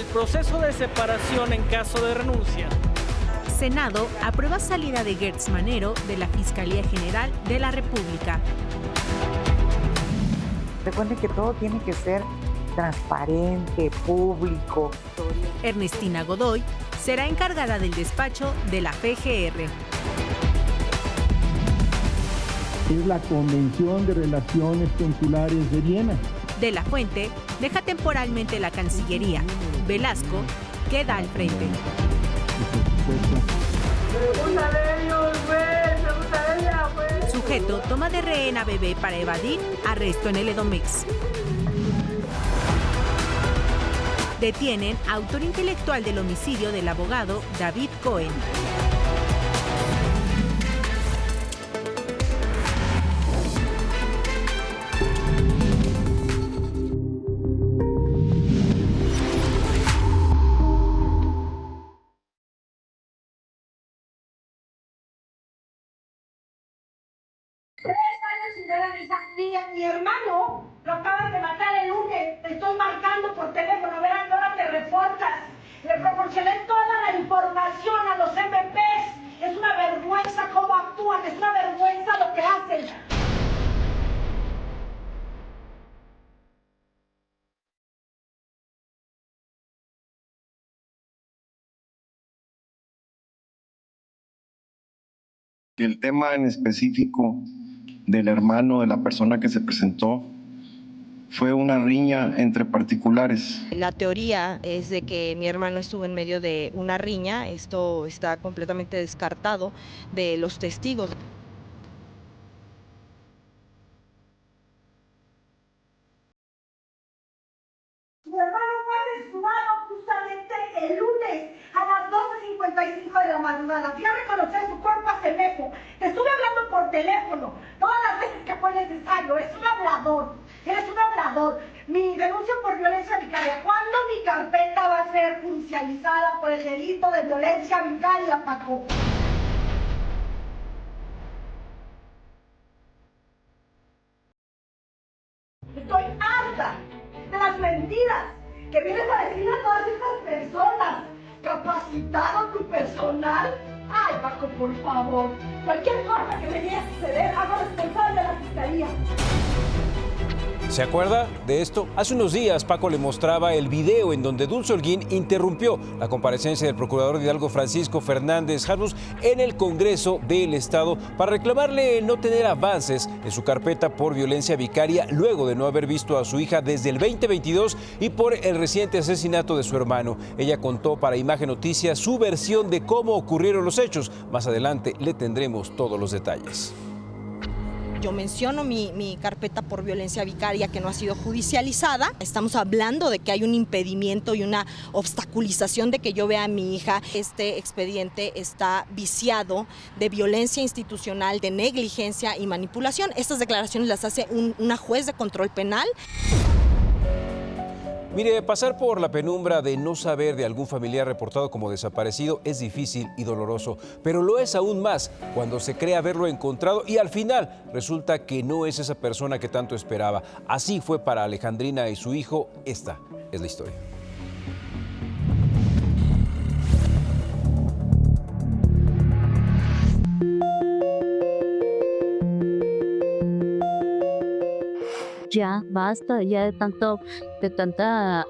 el proceso de separación en caso de renuncia. Senado aprueba salida de Gertz Manero de la Fiscalía General de la República. Recuerden que todo tiene que ser transparente, público. Ernestina Godoy será encargada del despacho de la PGR. Es la Convención de Relaciones Consulares de Viena. De la Fuente deja temporalmente la Cancillería. Velasco queda al frente. Sujeto toma de rehén a bebé para evadir arresto en el Edomex. Detienen a autor intelectual del homicidio del abogado David Cohen. Mi hermano lo acaban de matar el lunes. Te estoy marcando por teléfono, verán que ahora te reportas. Le proporcioné toda la información a los MPs. Es una vergüenza cómo actúan, es una vergüenza lo que hacen. El tema en específico del hermano de la persona que se presentó fue una riña entre particulares. La teoría es de que mi hermano estuvo en medio de una riña. Esto está completamente descartado de los testigos. Mi hermano fue asesinado justamente el lunes a las 12:55 de la madrugada. Fui a reconocer su cuerpo a Cemeco. Te estuve hablando por teléfono todas las veces que fue necesario. Es un hablador. Eres un hablador. Mi denuncia por violencia vicaria. ¿Cuándo mi carpeta va a ser judicializada por el delito de violencia vicaria, Paco? Estoy harta de las mentiras que vienes a decir a todas estas personas. Capacitado tu personal. Ay, Paco, por favor. Cualquier cosa que me llegue a suceder, hago responsable de la fiscalía. ¿Se acuerda de esto? Hace unos días Paco le mostraba el video en donde Dulce Holguín interrumpió la comparecencia del procurador de Hidalgo Francisco Fernández Harfuch en el Congreso del Estado para reclamarle no tener avances en su carpeta por violencia vicaria luego de no haber visto a su hija desde el 2022 y por el reciente asesinato de su hermano. Ella contó para Imagen Noticias su versión de cómo ocurrieron los hechos. Más adelante le tendremos todos los detalles. Yo menciono mi carpeta por violencia vicaria que no ha sido judicializada. Estamos hablando de que hay un impedimento y una obstaculización de que yo vea a mi hija. Este expediente está viciado de violencia institucional, de negligencia y manipulación. Estas declaraciones las hace una juez de control penal. Mire, pasar por la penumbra de no saber de algún familiar reportado como desaparecido es difícil y doloroso, pero lo es aún más cuando se cree haberlo encontrado y al final resulta que no es esa persona que tanto esperaba. Así fue para Alejandrina y su hijo. Esta es la historia. Ya basta, ya de tanta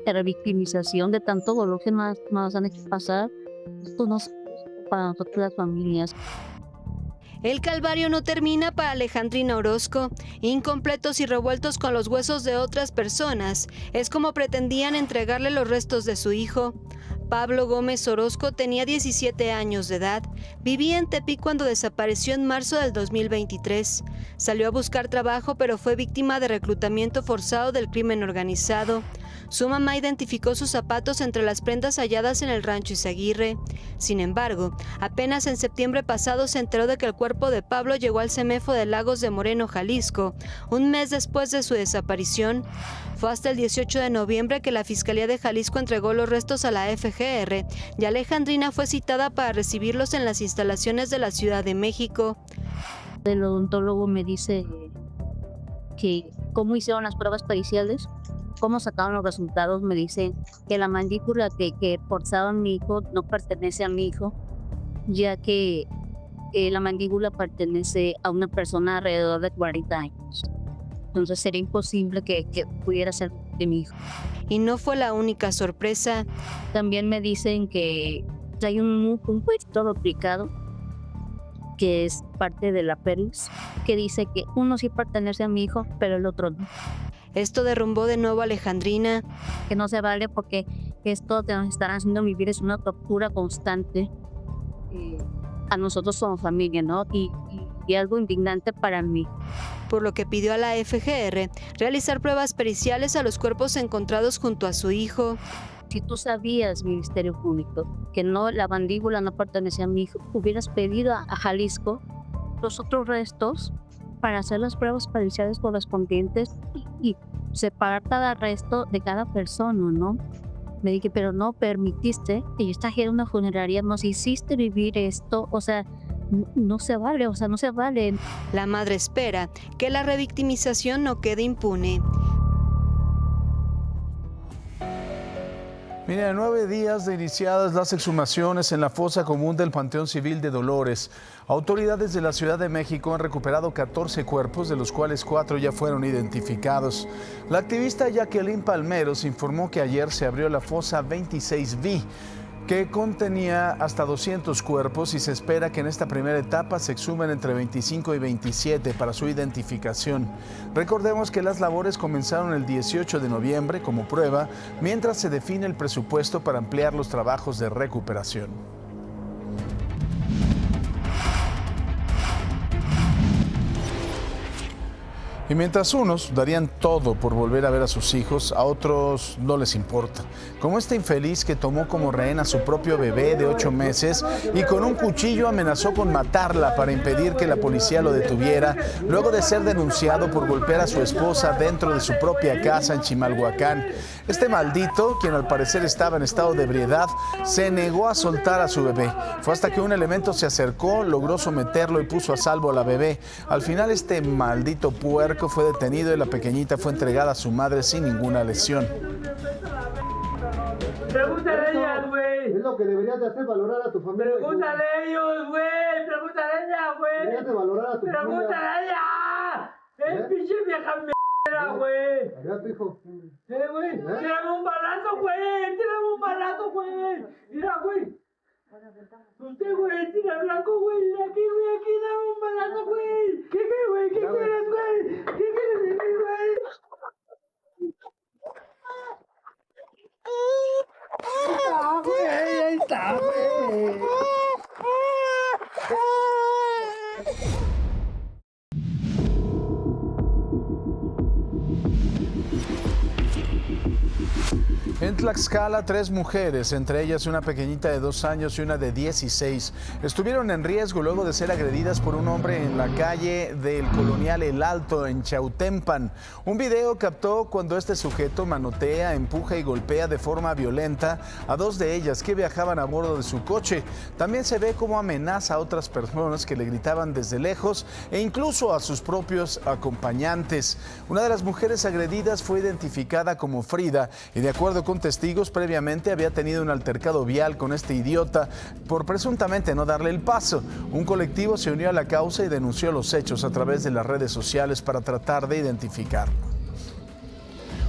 revictimización, de tanto dolor que más han hecho pasar. Esto no es para nosotros las familias. El calvario no termina para Alejandrina Orozco. Incompletos y revueltos con los huesos de otras personas, es como pretendían entregarle los restos de su hijo. Pablo Gómez Orozco tenía 17 años de edad. Vivía en Tepic cuando desapareció en marzo del 2023. Salió a buscar trabajo, pero fue víctima de reclutamiento forzado del crimen organizado. Su mamá identificó sus zapatos entre las prendas halladas en el rancho Izaguirre. Sin embargo, apenas en septiembre pasado se enteró de que el cuerpo de Pablo llegó al CEMEFO de Lagos de Moreno, Jalisco, un mes después de su desaparición. Fue hasta el 18 de noviembre que la Fiscalía de Jalisco entregó los restos a la FGR y Alejandrina fue citada para recibirlos en las instalaciones de la Ciudad de México. El odontólogo me dice que cómo hicieron las pruebas periciales cómo sacaron los resultados, me dicen que la mandíbula que forzaba a mi hijo no pertenece a mi hijo, ya que la mandíbula pertenece a una persona alrededor de 40 años. Entonces sería imposible que pudiera ser de mi hijo. Y no fue la única sorpresa. También me dicen que hay un huesito duplicado, que es parte de la pelvis, que dice que uno sí pertenece a mi hijo, pero el otro no. Esto derrumbó de nuevo a Alejandrina. Que no se vale porque esto que nos están haciendo vivir es una tortura constante a nosotros como familia, ¿no? Y algo indignante para mí. Por lo que pidió a la FGR realizar pruebas periciales a los cuerpos encontrados junto a su hijo. Si tú sabías, Ministerio Público, que no, la mandíbula no pertenecía a mi hijo, hubieras pedido a Jalisco los otros restos para hacer las pruebas periciales correspondientes y separar cada resto de cada persona, ¿no? Me dije, pero no permitiste, y esta era una funeraria, nos hiciste vivir esto, o sea, no se vale, o sea, no se vale. La madre espera que la revictimización no quede impune. Mire, a 9 días de iniciadas las exhumaciones en la fosa común del Panteón Civil de Dolores, autoridades de la Ciudad de México han recuperado 14 cuerpos, de los cuales 4 ya fueron identificados. La activista Jacqueline Palmeros informó que ayer se abrió la fosa 26B, que contenía hasta 200 cuerpos, y se espera que en esta primera etapa se exhumen entre 25 y 27 para su identificación. Recordemos que las labores comenzaron el 18 de noviembre como prueba, mientras se define el presupuesto para ampliar los trabajos de recuperación. Y mientras unos darían todo por volver a ver a sus hijos, a otros no les importa. Como este infeliz que tomó como rehén a su propio bebé de 8 meses y con un cuchillo amenazó con matarla para impedir que la policía lo detuviera, luego de ser denunciado por golpear a su esposa dentro de su propia casa en Chimalhuacán. Este maldito, quien al parecer estaba en estado de ebriedad, se negó a soltar a su bebé. Fue hasta que un elemento se acercó, logró someterlo y puso a salvo a la bebé. Al final este maldito puerco fue detenido y la pequeñita fue entregada a su madre sin ninguna lesión. Pregúntale a ellas, güey. Es lo que deberías de hacer, valorar a tu familia. Pregúntale a ellos, güey. Pregúntale a ella, güey. Deberías de valorar a tu familia. Pregúntale a ella. Es pinche vieja mierda, güey. Allá tu hijo. Güey. Tírame un balazo, güey. Tírame un balazo, güey. Mira, güey. Usted, güey, tira blanco, güey. Aquí, dame un balazo, güey. ¿Qué, güey? ¿Qué quieres, güey? ¿Qué quieres de mí, güey? Ahí está, güey. En Tlaxcala, 3 mujeres, entre ellas una pequeñita de 2 años y una de 16, estuvieron en riesgo luego de ser agredidas por un hombre en la calle del Colonial El Alto, en Chautempan. Un video captó cuando este sujeto manotea, empuja y golpea de forma violenta a 2 de ellas que viajaban a bordo de su coche. También se ve cómo amenaza a otras personas que le gritaban desde lejos e incluso a sus propios acompañantes. Una de las mujeres agredidas fue identificada como Frida y, de acuerdo con testigos, previamente había tenido un altercado vial con este idiota por presuntamente no darle el paso. Un colectivo se unió a la causa y denunció los hechos a través de las redes sociales para tratar de identificarlo.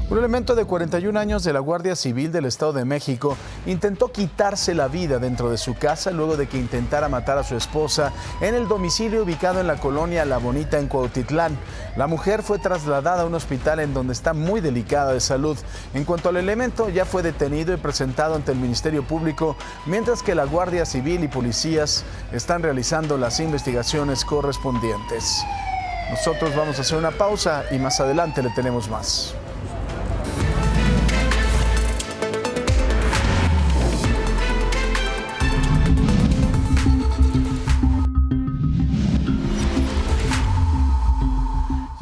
Un elemento de 41 años de la Guardia Civil del Estado de México intentó quitarse la vida dentro de su casa luego de que intentara matar a su esposa en el domicilio ubicado en la colonia La Bonita en Cuautitlán. La mujer fue trasladada a un hospital en donde está muy delicada de salud. En cuanto al elemento, ya fue detenido y presentado ante el Ministerio Público, mientras que la Guardia Civil y policías están realizando las investigaciones correspondientes. Nosotros vamos a hacer una pausa y más adelante le tenemos más.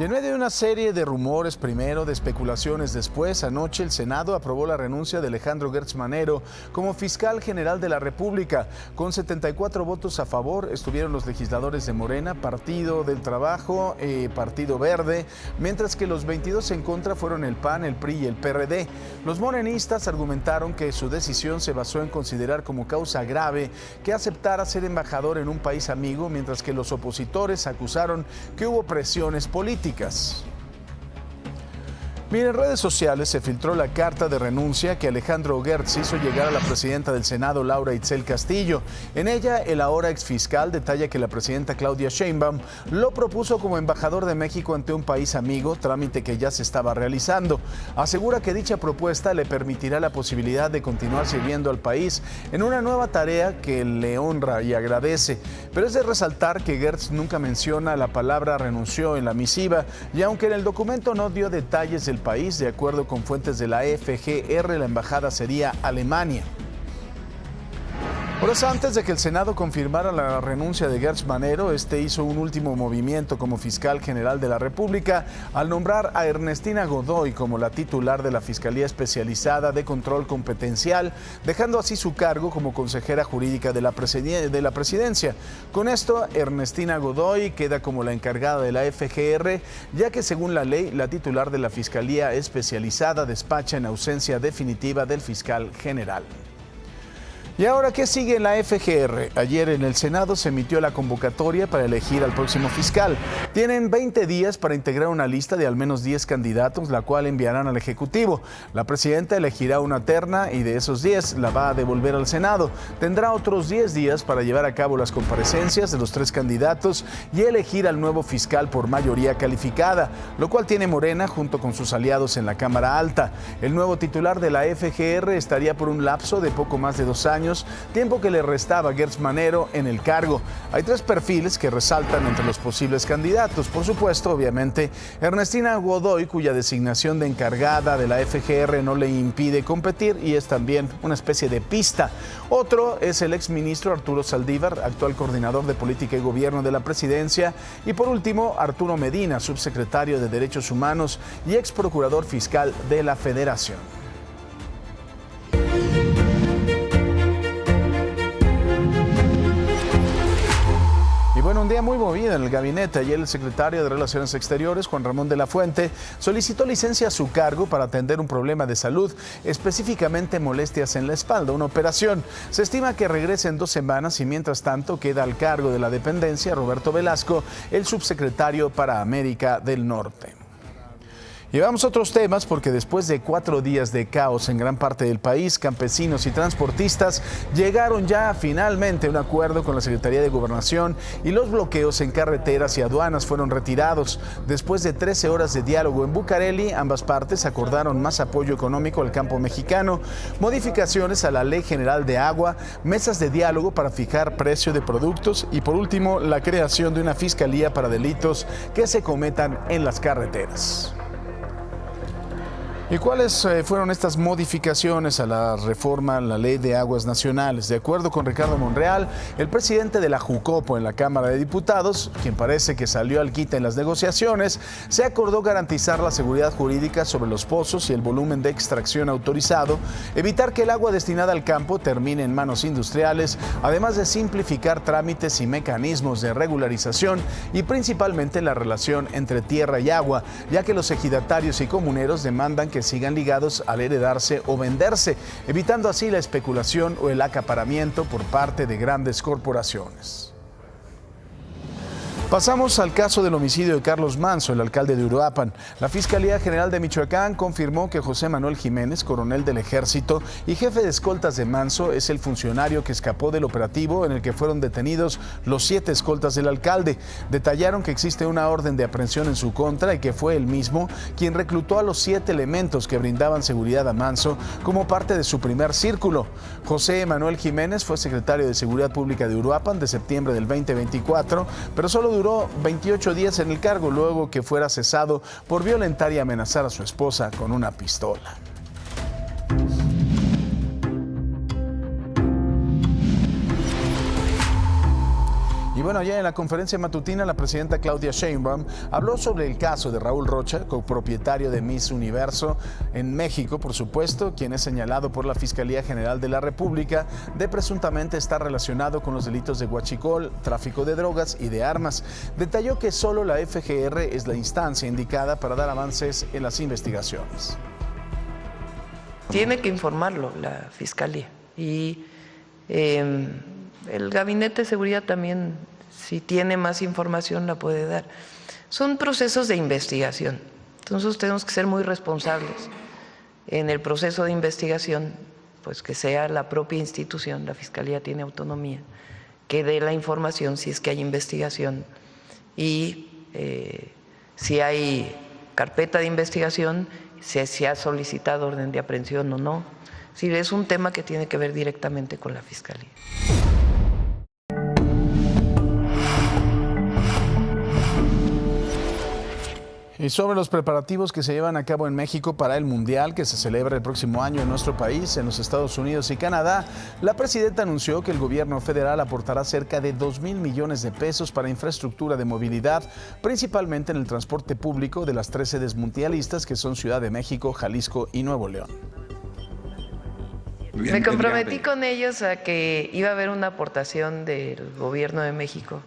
Y en medio de una serie de rumores, primero de especulaciones, después, anoche el Senado aprobó la renuncia de Alejandro Gertz Manero como fiscal general de la República. Con 74 votos a favor estuvieron los legisladores de Morena, Partido del Trabajo, Partido Verde, mientras que los 22 en contra fueron el PAN, el PRI y el PRD. Los morenistas argumentaron que su decisión se basó en considerar como causa grave que aceptara ser embajador en un país amigo, mientras que los opositores acusaron que hubo presiones políticas. Mira, en redes sociales se filtró la carta de renuncia que Alejandro Gertz hizo llegar a la presidenta del Senado, Laura Itzel Castillo. En ella, el ahora exfiscal detalla que la presidenta Claudia Sheinbaum lo propuso como embajador de México ante un país amigo, trámite que ya se estaba realizando. Asegura que dicha propuesta le permitirá la posibilidad de continuar sirviendo al país en una nueva tarea que le honra y agradece. Pero es de resaltar que Gertz nunca menciona la palabra renunció en la misiva, y aunque en el documento no dio detalles del país, de acuerdo con fuentes de la FGR, la embajada sería Alemania. Horas antes de que el Senado confirmara la renuncia de Gertz Manero, este hizo un último movimiento como fiscal general de la República al nombrar a Ernestina Godoy como la titular de la Fiscalía Especializada de Control Competencial, dejando así su cargo como consejera jurídica de la presidencia. Con esto, Ernestina Godoy queda como la encargada de la FGR, ya que según la ley, la titular de la Fiscalía Especializada despacha en ausencia definitiva del fiscal general. ¿Y ahora qué sigue en la FGR? Ayer en el Senado se emitió la convocatoria para elegir al próximo fiscal. Tienen 20 días para integrar una lista de al menos 10 candidatos, la cual enviarán al Ejecutivo. La presidenta elegirá una terna y de esos 10 la va a devolver al Senado. Tendrá otros 10 días para llevar a cabo las comparecencias de los 3 candidatos y elegir al nuevo fiscal por mayoría calificada, lo cual tiene Morena junto con sus aliados en la Cámara Alta. El nuevo titular de la FGR estaría por un lapso de poco más de 2 años, tiempo que le restaba a Gertz Manero en el cargo. Hay 3 perfiles que resaltan entre los posibles candidatos. Por supuesto, obviamente, Ernestina Godoy, cuya designación de encargada de la FGR no le impide competir y es también una especie de pista. Otro es el exministro Arturo Saldívar, actual coordinador de política y gobierno de la presidencia. Y por último, Arturo Medina, subsecretario de Derechos Humanos y ex procurador fiscal de la Federación. Y bueno, un día muy movido en el gabinete. Ayer el secretario de Relaciones Exteriores, Juan Ramón de la Fuente, solicitó licencia a su cargo para atender un problema de salud, específicamente molestias en la espalda, una operación. Se estima que regrese en 2 semanas y mientras tanto queda al cargo de la dependencia Roberto Velasco, el subsecretario para América del Norte. Y vamos a otros temas porque después de 4 días de caos en gran parte del país, campesinos y transportistas llegaron ya finalmente a un acuerdo con la Secretaría de Gobernación y los bloqueos en carreteras y aduanas fueron retirados. Después de 13 horas de diálogo en Bucareli, ambas partes acordaron más apoyo económico al campo mexicano, modificaciones a la Ley General de Agua, mesas de diálogo para fijar precio de productos y por último la creación de una fiscalía para delitos que se cometan en las carreteras. ¿Y cuáles fueron estas modificaciones a la reforma a la Ley de Aguas Nacionales? De acuerdo con Ricardo Monreal, el presidente de la Jucopo en la Cámara de Diputados, quien parece que salió al quite en las negociaciones, se acordó garantizar la seguridad jurídica sobre los pozos y el volumen de extracción autorizado, evitar que el agua destinada al campo termine en manos industriales, además de simplificar trámites y mecanismos de regularización y principalmente la relación entre tierra y agua, ya que los ejidatarios y comuneros demandan que sigan ligados al heredarse o venderse, evitando así la especulación o el acaparamiento por parte de grandes corporaciones. Pasamos al caso del homicidio de Carlos Manso, el alcalde de Uruapan. La Fiscalía General de Michoacán confirmó que José Manuel Jiménez, coronel del Ejército y jefe de escoltas de Manso, es el funcionario que escapó del operativo en el que fueron detenidos los 7 escoltas del alcalde. Detallaron que existe una orden de aprehensión en su contra y que fue él mismo quien reclutó a los 7 elementos que brindaban seguridad a Manso como parte de su primer círculo. José Manuel Jiménez fue secretario de Seguridad Pública de Uruapan de septiembre del 2024, pero solo duró 28 días en el cargo luego que fuera cesado por violentar y amenazar a su esposa con una pistola. Y bueno, ya en la conferencia matutina, la presidenta Claudia Sheinbaum habló sobre el caso de Raúl Rocha, copropietario de Miss Universo en México, por supuesto, quien es señalado por la Fiscalía General de la República de presuntamente estar relacionado con los delitos de huachicol, tráfico de drogas y de armas. Detalló que solo la FGR es la instancia indicada para dar avances en las investigaciones. Tiene que informarlo la Fiscalía y el Gabinete de Seguridad también, si tiene más información, la puede dar. Son procesos de investigación, entonces tenemos que ser muy responsables en el proceso de investigación, pues que sea la propia institución, la Fiscalía tiene autonomía, que dé la información si es que hay investigación y si hay carpeta de investigación, si se ha solicitado orden de aprehensión o no. Sí, es un tema que tiene que ver directamente con la Fiscalía. Y sobre los preparativos que se llevan a cabo en México para el Mundial que se celebra el próximo año en nuestro país, en los Estados Unidos y Canadá, la presidenta anunció que el gobierno federal aportará cerca de 2,000 millones de pesos para infraestructura de movilidad, principalmente en el transporte público de las 3 sedes mundialistas que son Ciudad de México, Jalisco y Nuevo León. Me comprometí con ellos a que iba a haber una aportación del gobierno de México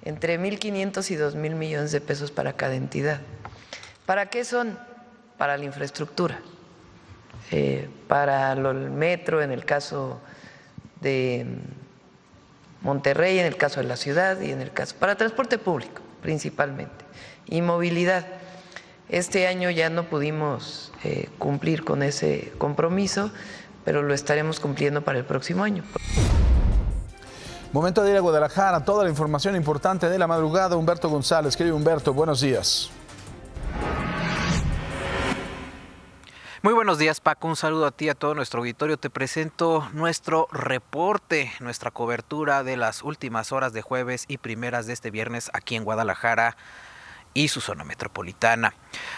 entre 1,500 y 2,000 millones de pesos para cada entidad. ¿Para qué son? Para la infraestructura, para el metro en el caso de Monterrey, en el caso de la ciudad y en el caso para transporte público principalmente y movilidad. Este año ya no pudimos cumplir con ese compromiso, pero lo estaremos cumpliendo para el próximo año. Momento de ir a Guadalajara, toda la información importante de la madrugada. Humberto González. Querido Humberto, buenos días. Muy buenos días, Paco. Un saludo a ti y a todo nuestro auditorio. Te presento nuestro reporte, nuestra cobertura de las últimas horas de jueves y primeras de este viernes aquí en Guadalajara y su zona metropolitana.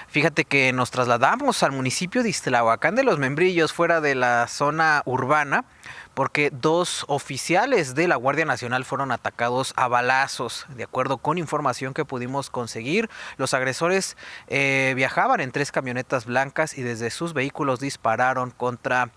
Fíjate que nos trasladamos al municipio de Ixtlahuacán de los Membrillos, fuera de la zona urbana, porque 2 oficiales de la Guardia Nacional fueron atacados a balazos. De acuerdo con información que pudimos conseguir, los agresores viajaban en 3 camionetas blancas y desde sus vehículos dispararon contra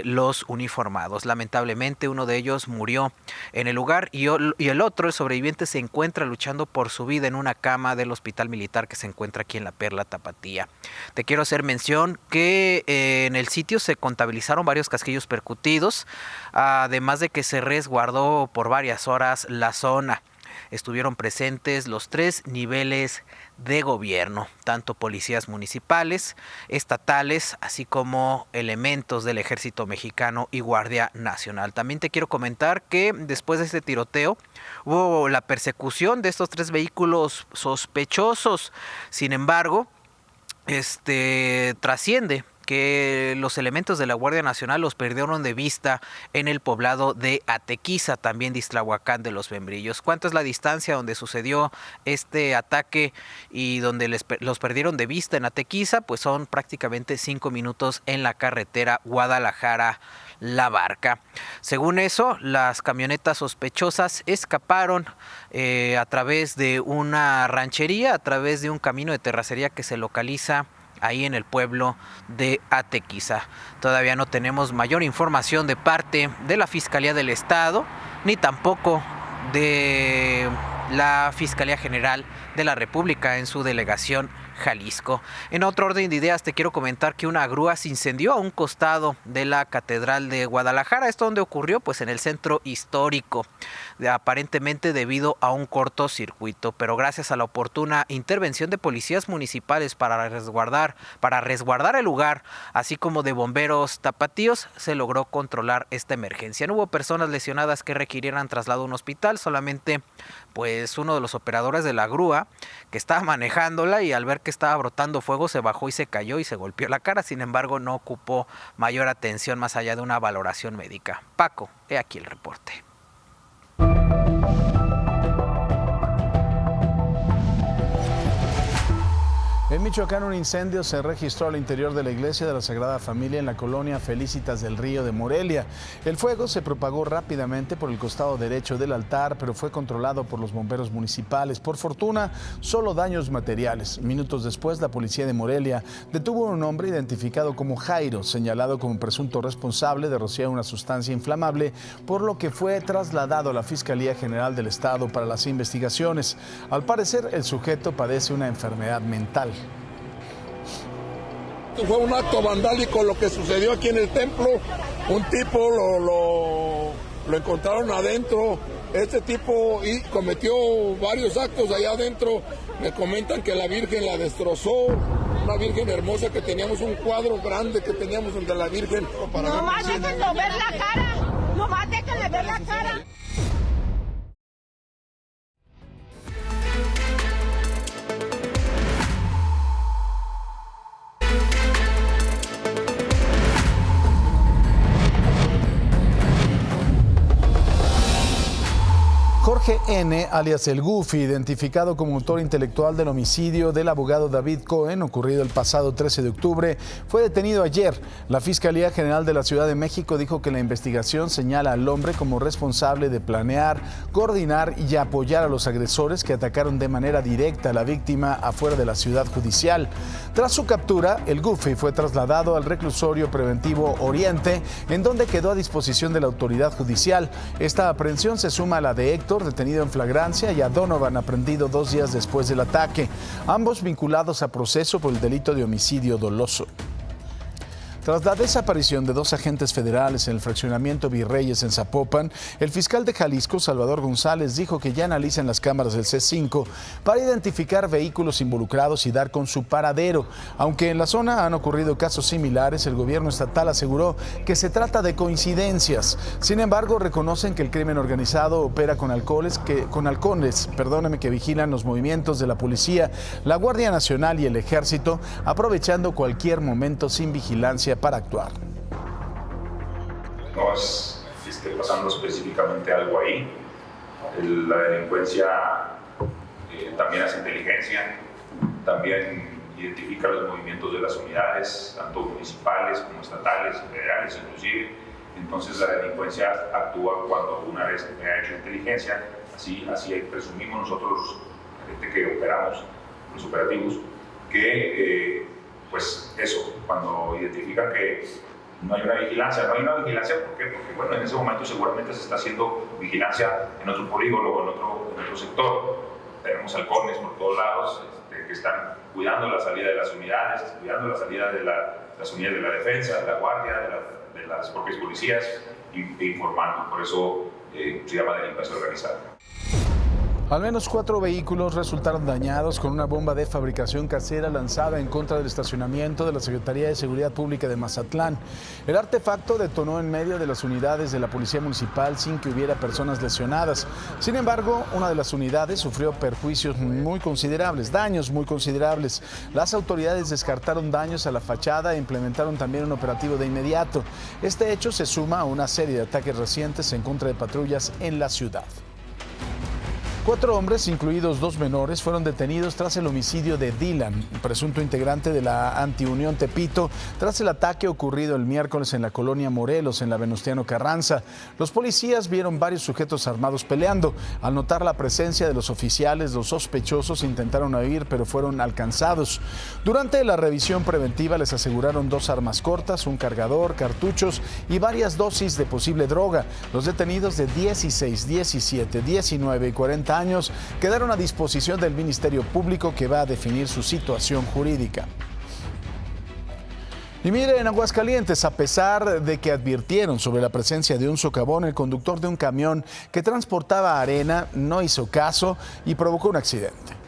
los uniformados. Lamentablemente uno de ellos murió en el lugar y el otro, el sobreviviente, se encuentra luchando por su vida en una cama del hospital militar que se encuentra aquí en La Perla, Tapatía. Te quiero hacer mención que en el sitio se contabilizaron varios casquillos percutidos, además de que se resguardó por varias horas la zona. Estuvieron presentes los 3 niveles de gobierno, tanto policías municipales, estatales, así como elementos del Ejército Mexicano y Guardia Nacional. También te quiero comentar que después de este tiroteo hubo la persecución de estos 3 vehículos sospechosos. Sin embargo, trasciende que los elementos de la Guardia Nacional los perdieron de vista en el poblado de Atequiza, también de Ixtlahuacán de los Membrillos. ¿Cuánto es la distancia donde sucedió este ataque y donde los perdieron de vista en Atequiza? Pues son prácticamente 5 minutos en la carretera Guadalajara-La Barca. Según eso, las camionetas sospechosas escaparon a través de una ranchería, a través de un camino de terracería que se localiza ahí en el pueblo de Atequiza. Todavía no tenemos mayor información de parte de la Fiscalía del Estado, ni tampoco de la Fiscalía General de la República en su delegación Jalisco. En otro orden de ideas, te quiero comentar que una grúa se incendió a un costado de la Catedral de Guadalajara. ¿Esto dónde ocurrió? Pues en el centro histórico, aparentemente debido a un cortocircuito, pero gracias a la oportuna intervención de policías municipales para resguardar el lugar, así como de bomberos tapatíos, se logró controlar esta emergencia. No hubo personas lesionadas que requirieran traslado a un hospital, solamente pues uno de los operadores de la grúa que estaba manejándola y al ver que estaba brotando fuego se bajó y se cayó y se golpeó la cara. Sin embargo, no ocupó mayor atención más allá de una valoración médica. Paco, he aquí el reporte. En En Michoacán, un incendio se registró al interior de la iglesia de la Sagrada Familia en la colonia Felicitas del Río de Morelia. El fuego se propagó rápidamente por el costado derecho del altar, pero fue controlado por los bomberos municipales. Por fortuna, solo daños materiales. Minutos después, la policía de Morelia detuvo a un hombre identificado como Jairo, señalado como presunto responsable de rociar una sustancia inflamable, por lo que fue trasladado a la Fiscalía General del Estado para las investigaciones. Al parecer, el sujeto padece una enfermedad mental. Fue un acto vandálico lo que sucedió aquí en el templo. Un tipo lo encontraron adentro. Este tipo cometió varios actos allá adentro. Me comentan que la Virgen la destrozó. Una Virgen hermosa que teníamos, un cuadro grande que teníamos donde la Virgen. No más déjenlo ver la cara. No más déjenle ver la cara. Jorge N., alias El Goofy, identificado como autor intelectual del homicidio del abogado David Cohen, ocurrido el pasado 13 de octubre, fue detenido ayer. La Fiscalía General de la Ciudad de México dijo que la investigación señala al hombre como responsable de planear, coordinar y apoyar a los agresores que atacaron de manera directa a la víctima afuera de la ciudad judicial. Tras su captura, El Goofy fue trasladado al reclusorio preventivo Oriente, en donde quedó a disposición de la autoridad judicial. Esta aprehensión se suma a la de Héctor, detenido en flagrancia, y a Donovan, aprendido 2 días después del ataque, ambos vinculados a proceso por el delito de homicidio doloso. Tras la desaparición de 2 agentes federales en el fraccionamiento Virreyes en Zapopan, el fiscal de Jalisco, Salvador González, dijo que ya analizan las cámaras del C5 para identificar vehículos involucrados y dar con su paradero. Aunque en la zona han ocurrido casos similares, el gobierno estatal aseguró que se trata de coincidencias. Sin embargo, reconocen que el crimen organizado opera con halcones que vigilan los movimientos de la policía, la Guardia Nacional y el Ejército, aprovechando cualquier momento sin vigilancia para actuar. No es que esté pasando específicamente algo ahí. La delincuencia también hace inteligencia, también identifica los movimientos de las unidades, tanto municipales como estatales, federales inclusive. Entonces la delincuencia actúa cuando una vez que ha hecho inteligencia, así presumimos nosotros, la gente que operamos, los operativos, que pues eso, cuando identifican que no hay una vigilancia, ¿por qué? Porque bueno, en ese momento seguramente se está haciendo vigilancia en otro polígono o en otro sector. Tenemos halcones por todos lados que están cuidando la salida de las unidades, cuidando la salida de las unidades de la defensa, de la guardia, de las propias policías e informando. Por eso se llama delincuencia organizada. Al menos 4 vehículos resultaron dañados con una bomba de fabricación casera lanzada en contra del estacionamiento de la Secretaría de Seguridad Pública de Mazatlán. El artefacto detonó en medio de las unidades de la Policía Municipal sin que hubiera personas lesionadas. Sin embargo, una de las unidades sufrió daños muy considerables. Las autoridades descartaron daños a la fachada e implementaron también un operativo de inmediato. Este hecho se suma a una serie de ataques recientes en contra de patrullas en la ciudad. 4 hombres, incluidos 2 menores, fueron detenidos tras el homicidio de Dylan, presunto integrante de la Antiunión Tepito, tras el ataque ocurrido el miércoles en la colonia Morelos, en la Venustiano Carranza. Los policías vieron varios sujetos armados peleando. Al notar la presencia de los oficiales, los sospechosos intentaron huir, pero fueron alcanzados. Durante la revisión preventiva les aseguraron 2 armas cortas, un cargador, cartuchos y varias dosis de posible droga. Los detenidos de 16, 17, 19 y 40 años quedaron a disposición del Ministerio Público, que va a definir su situación jurídica. Y mire, en Aguascalientes, a pesar de que advirtieron sobre la presencia de un socavón, el conductor de un camión que transportaba arena no hizo caso y provocó un accidente.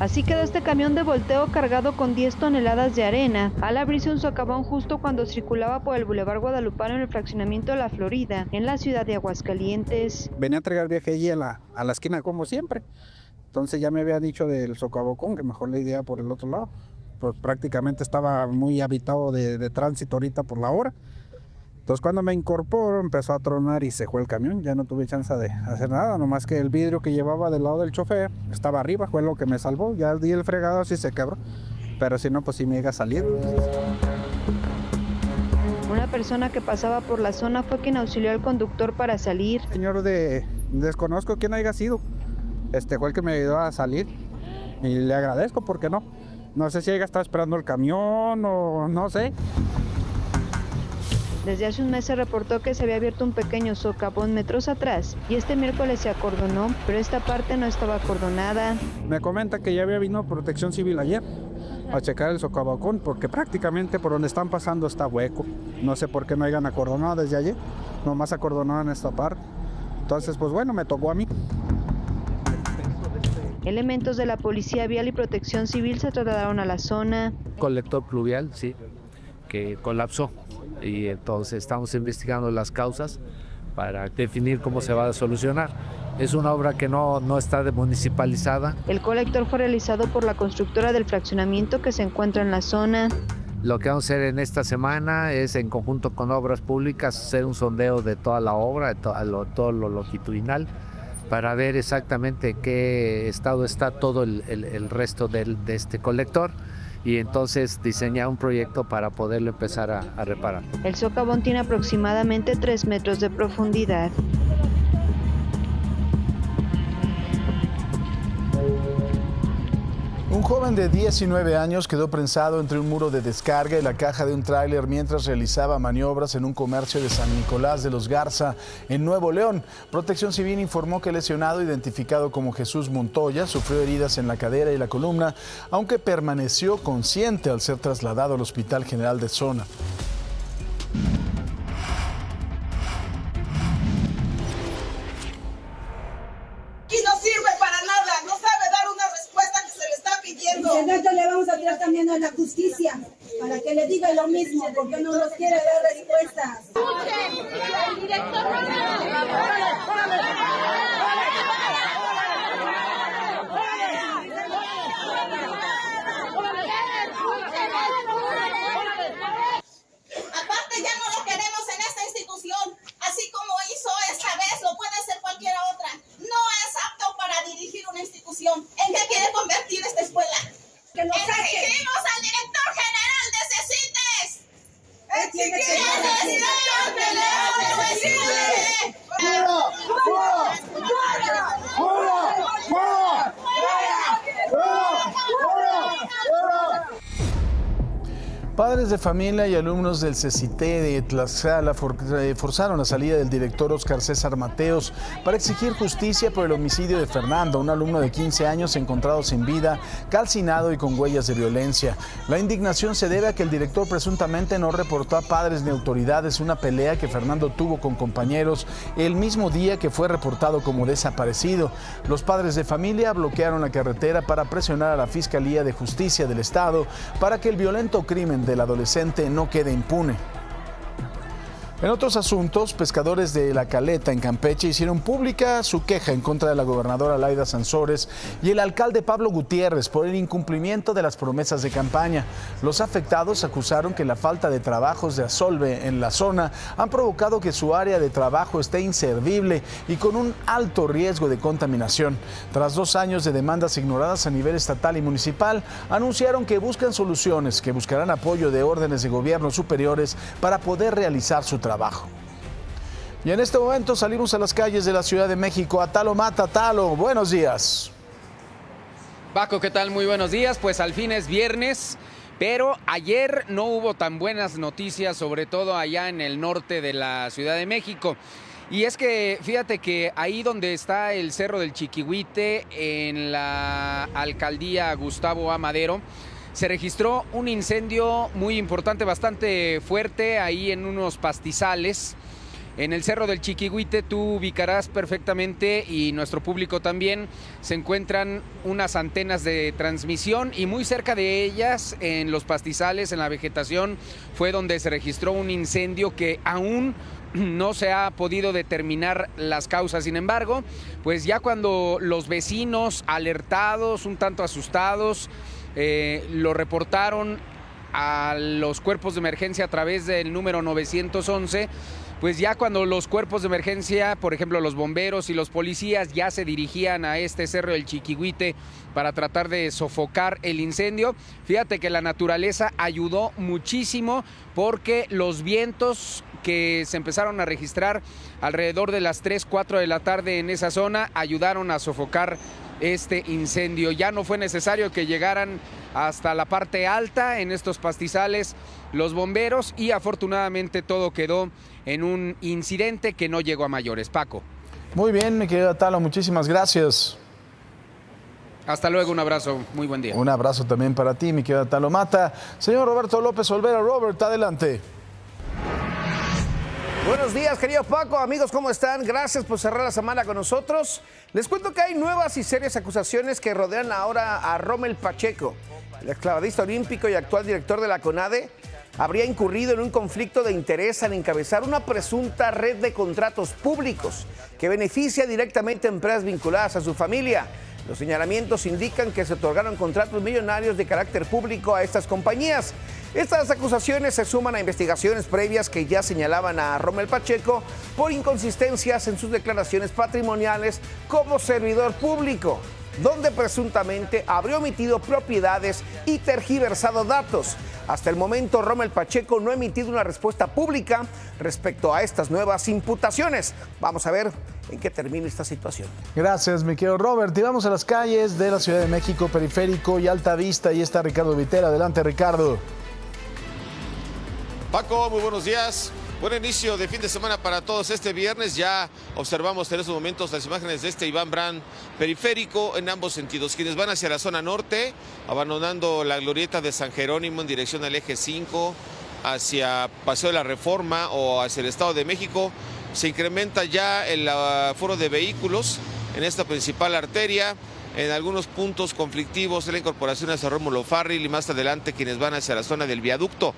Así quedó este camión de volteo cargado con 10 toneladas de arena, al abrirse un socavón justo cuando circulaba por el Boulevard Guadalupano en el fraccionamiento de La Florida, en la ciudad de Aguascalientes. Venía a entregar viaje allí a la esquina como siempre, entonces ya me había dicho del socavón que mejor le iría por el otro lado, pues prácticamente estaba muy habitado de tránsito ahorita por la hora, Entonces cuando me incorporo empezó a tronar y se fue el camión, ya no tuve chance de hacer nada, nomás que el vidrio que llevaba del lado del chofer estaba arriba, fue lo que me salvó, ya di el fregado así se quebró, pero si no pues sí me iba a salir. Una persona que pasaba por la zona fue quien auxilió al conductor para salir. Señor desconozco quién haya sido, fue el que me ayudó a salir y le agradezco porque no sé si haya estado esperando el camión o no sé. Desde hace un mes se reportó que se había abierto un pequeño socavón metros atrás y este miércoles se acordonó, pero esta parte no estaba acordonada. Me comenta que ya había venido Protección Civil ayer a checar el socavón porque prácticamente por donde están pasando está hueco. No sé por qué no hayan acordonado desde ayer, nomás acordonaron esta parte. Entonces, pues bueno, me tocó a mí. Elementos de la Policía Vial y Protección Civil se trasladaron a la zona. Colector pluvial, sí, que colapsó. Y entonces estamos investigando las causas para definir cómo se va a solucionar. Es una obra que no está municipalizada. El colector fue realizado por la constructora del fraccionamiento que se encuentra en la zona. Lo que vamos a hacer en esta semana es, en conjunto con Obras Públicas, hacer un sondeo de toda la obra, de todo lo longitudinal, para ver exactamente en qué estado está todo el resto de este colector. Y entonces diseñar un proyecto para poderlo empezar a reparar. El socavón tiene aproximadamente 3 metros de profundidad. Un joven de 19 años quedó prensado entre un muro de descarga y la caja de un tráiler mientras realizaba maniobras en un comercio de San Nicolás de los Garza, en Nuevo León. Protección Civil informó que el lesionado, identificado como Jesús Montoya, sufrió heridas en la cadera y la columna, aunque permaneció consciente al ser trasladado al Hospital General de Zona. Y no sirve para nada, no sabe dar una respuesta que se le está pidiendo. Y entonces le vamos a tirar también a la justicia para que le diga lo mismo, porque no nos quiere dar respuestas. El director aparte ya no lo queremos en esta institución, así como hizo esta vez, lo puede hacer cualquier otra. No es apto para dirigir una institución. ¿En qué quiere convertir esta escuela? Que lo saquen. Exigimos al director general de CECITES. Exigimos al director general de CECITES. ¡Fuera! ¡Fuera! ¡Fuera! ¡Fuera! Padres de familia y alumnos del CECITE de Tlaxcala forzaron la salida del director Óscar César Mateos para exigir justicia por el homicidio de Fernando, un alumno de 15 años encontrado sin vida, calcinado y con huellas de violencia. La indignación se debe a que el director presuntamente no reportó a padres ni autoridades una pelea que Fernando tuvo con compañeros el mismo día que fue reportado como desaparecido. Los padres de familia bloquearon la carretera para presionar a la Fiscalía de Justicia del Estado para que el violento crimen del adolescente no quede impune. En otros asuntos, pescadores de La Caleta, en Campeche, hicieron pública su queja en contra de la gobernadora Laida Sansores y el alcalde Pablo Gutiérrez por el incumplimiento de las promesas de campaña. Los afectados acusaron que la falta de trabajos de Asolve en la zona han provocado que su área de trabajo esté inservible y con un alto riesgo de contaminación. Tras 2 años de demandas ignoradas a nivel estatal y municipal, anunciaron que buscan soluciones, que buscarán apoyo de órdenes de gobierno superiores para poder realizar su trabajo. Y en este momento salimos a las calles de la Ciudad de México. Atalo Mata. Atalo, buenos días. Paco, ¿qué tal? Muy buenos días. Pues al fin es viernes, pero ayer no hubo tan buenas noticias, sobre todo allá en el norte de la Ciudad de México. Y es que fíjate que ahí donde está el Cerro del Chiquihuite, en la alcaldía Gustavo A. Madero, se registró un incendio muy importante, bastante fuerte, ahí en unos pastizales. En el Cerro del Chiquihuite tú ubicarás perfectamente, y nuestro público también, se encuentran unas antenas de transmisión y muy cerca de ellas, en los pastizales, en la vegetación, fue donde se registró un incendio que aún no se ha podido determinar las causas. Sin embargo, pues ya cuando los vecinos, alertados, un tanto asustados, lo reportaron a los cuerpos de emergencia a través del número 911, pues ya cuando los cuerpos de emergencia, por ejemplo los bomberos y los policías, ya se dirigían a este cerro del Chiquihuite para tratar de sofocar el incendio, fíjate que la naturaleza ayudó muchísimo porque los vientos que se empezaron a registrar alrededor de las 3, 4 de la tarde en esa zona ayudaron a sofocar este incendio. Ya no fue necesario que llegaran hasta la parte alta en estos pastizales los bomberos y afortunadamente todo quedó en un incidente que no llegó a mayores. Paco. Muy bien, mi querido Talo, muchísimas gracias. Hasta luego, un abrazo, muy buen día. Un abrazo también para ti, mi querido Talo Mata. Señor Roberto López Olvera, Robert, adelante. Buenos días, querido Paco. Amigos, ¿cómo están? Gracias por cerrar la semana con nosotros. Les cuento que hay nuevas y serias acusaciones que rodean ahora a Rommel Pacheco. El exclavadista olímpico y actual director de la CONADE habría incurrido en un conflicto de interés al encabezar una presunta red de contratos públicos que beneficia directamente a empresas vinculadas a su familia. Los señalamientos indican que se otorgaron contratos millonarios de carácter público a estas compañías. Estas acusaciones se suman a investigaciones previas que ya señalaban a Rommel Pacheco por inconsistencias en sus declaraciones patrimoniales como servidor público, donde presuntamente habría omitido propiedades y tergiversado datos. Hasta el momento, Rommel Pacheco no ha emitido una respuesta pública respecto a estas nuevas imputaciones. Vamos a ver en qué termina esta situación. Gracias, mi querido Robert. Y vamos a las calles de la Ciudad de México, Periférico y Alta Vista. Y está Ricardo Vitera. Adelante, Ricardo. Paco, muy buenos días. Buen inicio de fin de semana para todos. Este viernes ya observamos en estos momentos las imágenes de este Iván Brand periférico en ambos sentidos. Quienes van hacia la zona norte, abandonando la glorieta de San Jerónimo en dirección al eje 5, hacia Paseo de la Reforma o hacia el Estado de México, se incrementa ya el aforo de vehículos en esta principal arteria. En algunos puntos conflictivos de la incorporación hacia Rómulo Farril y más adelante quienes van hacia la zona del viaducto.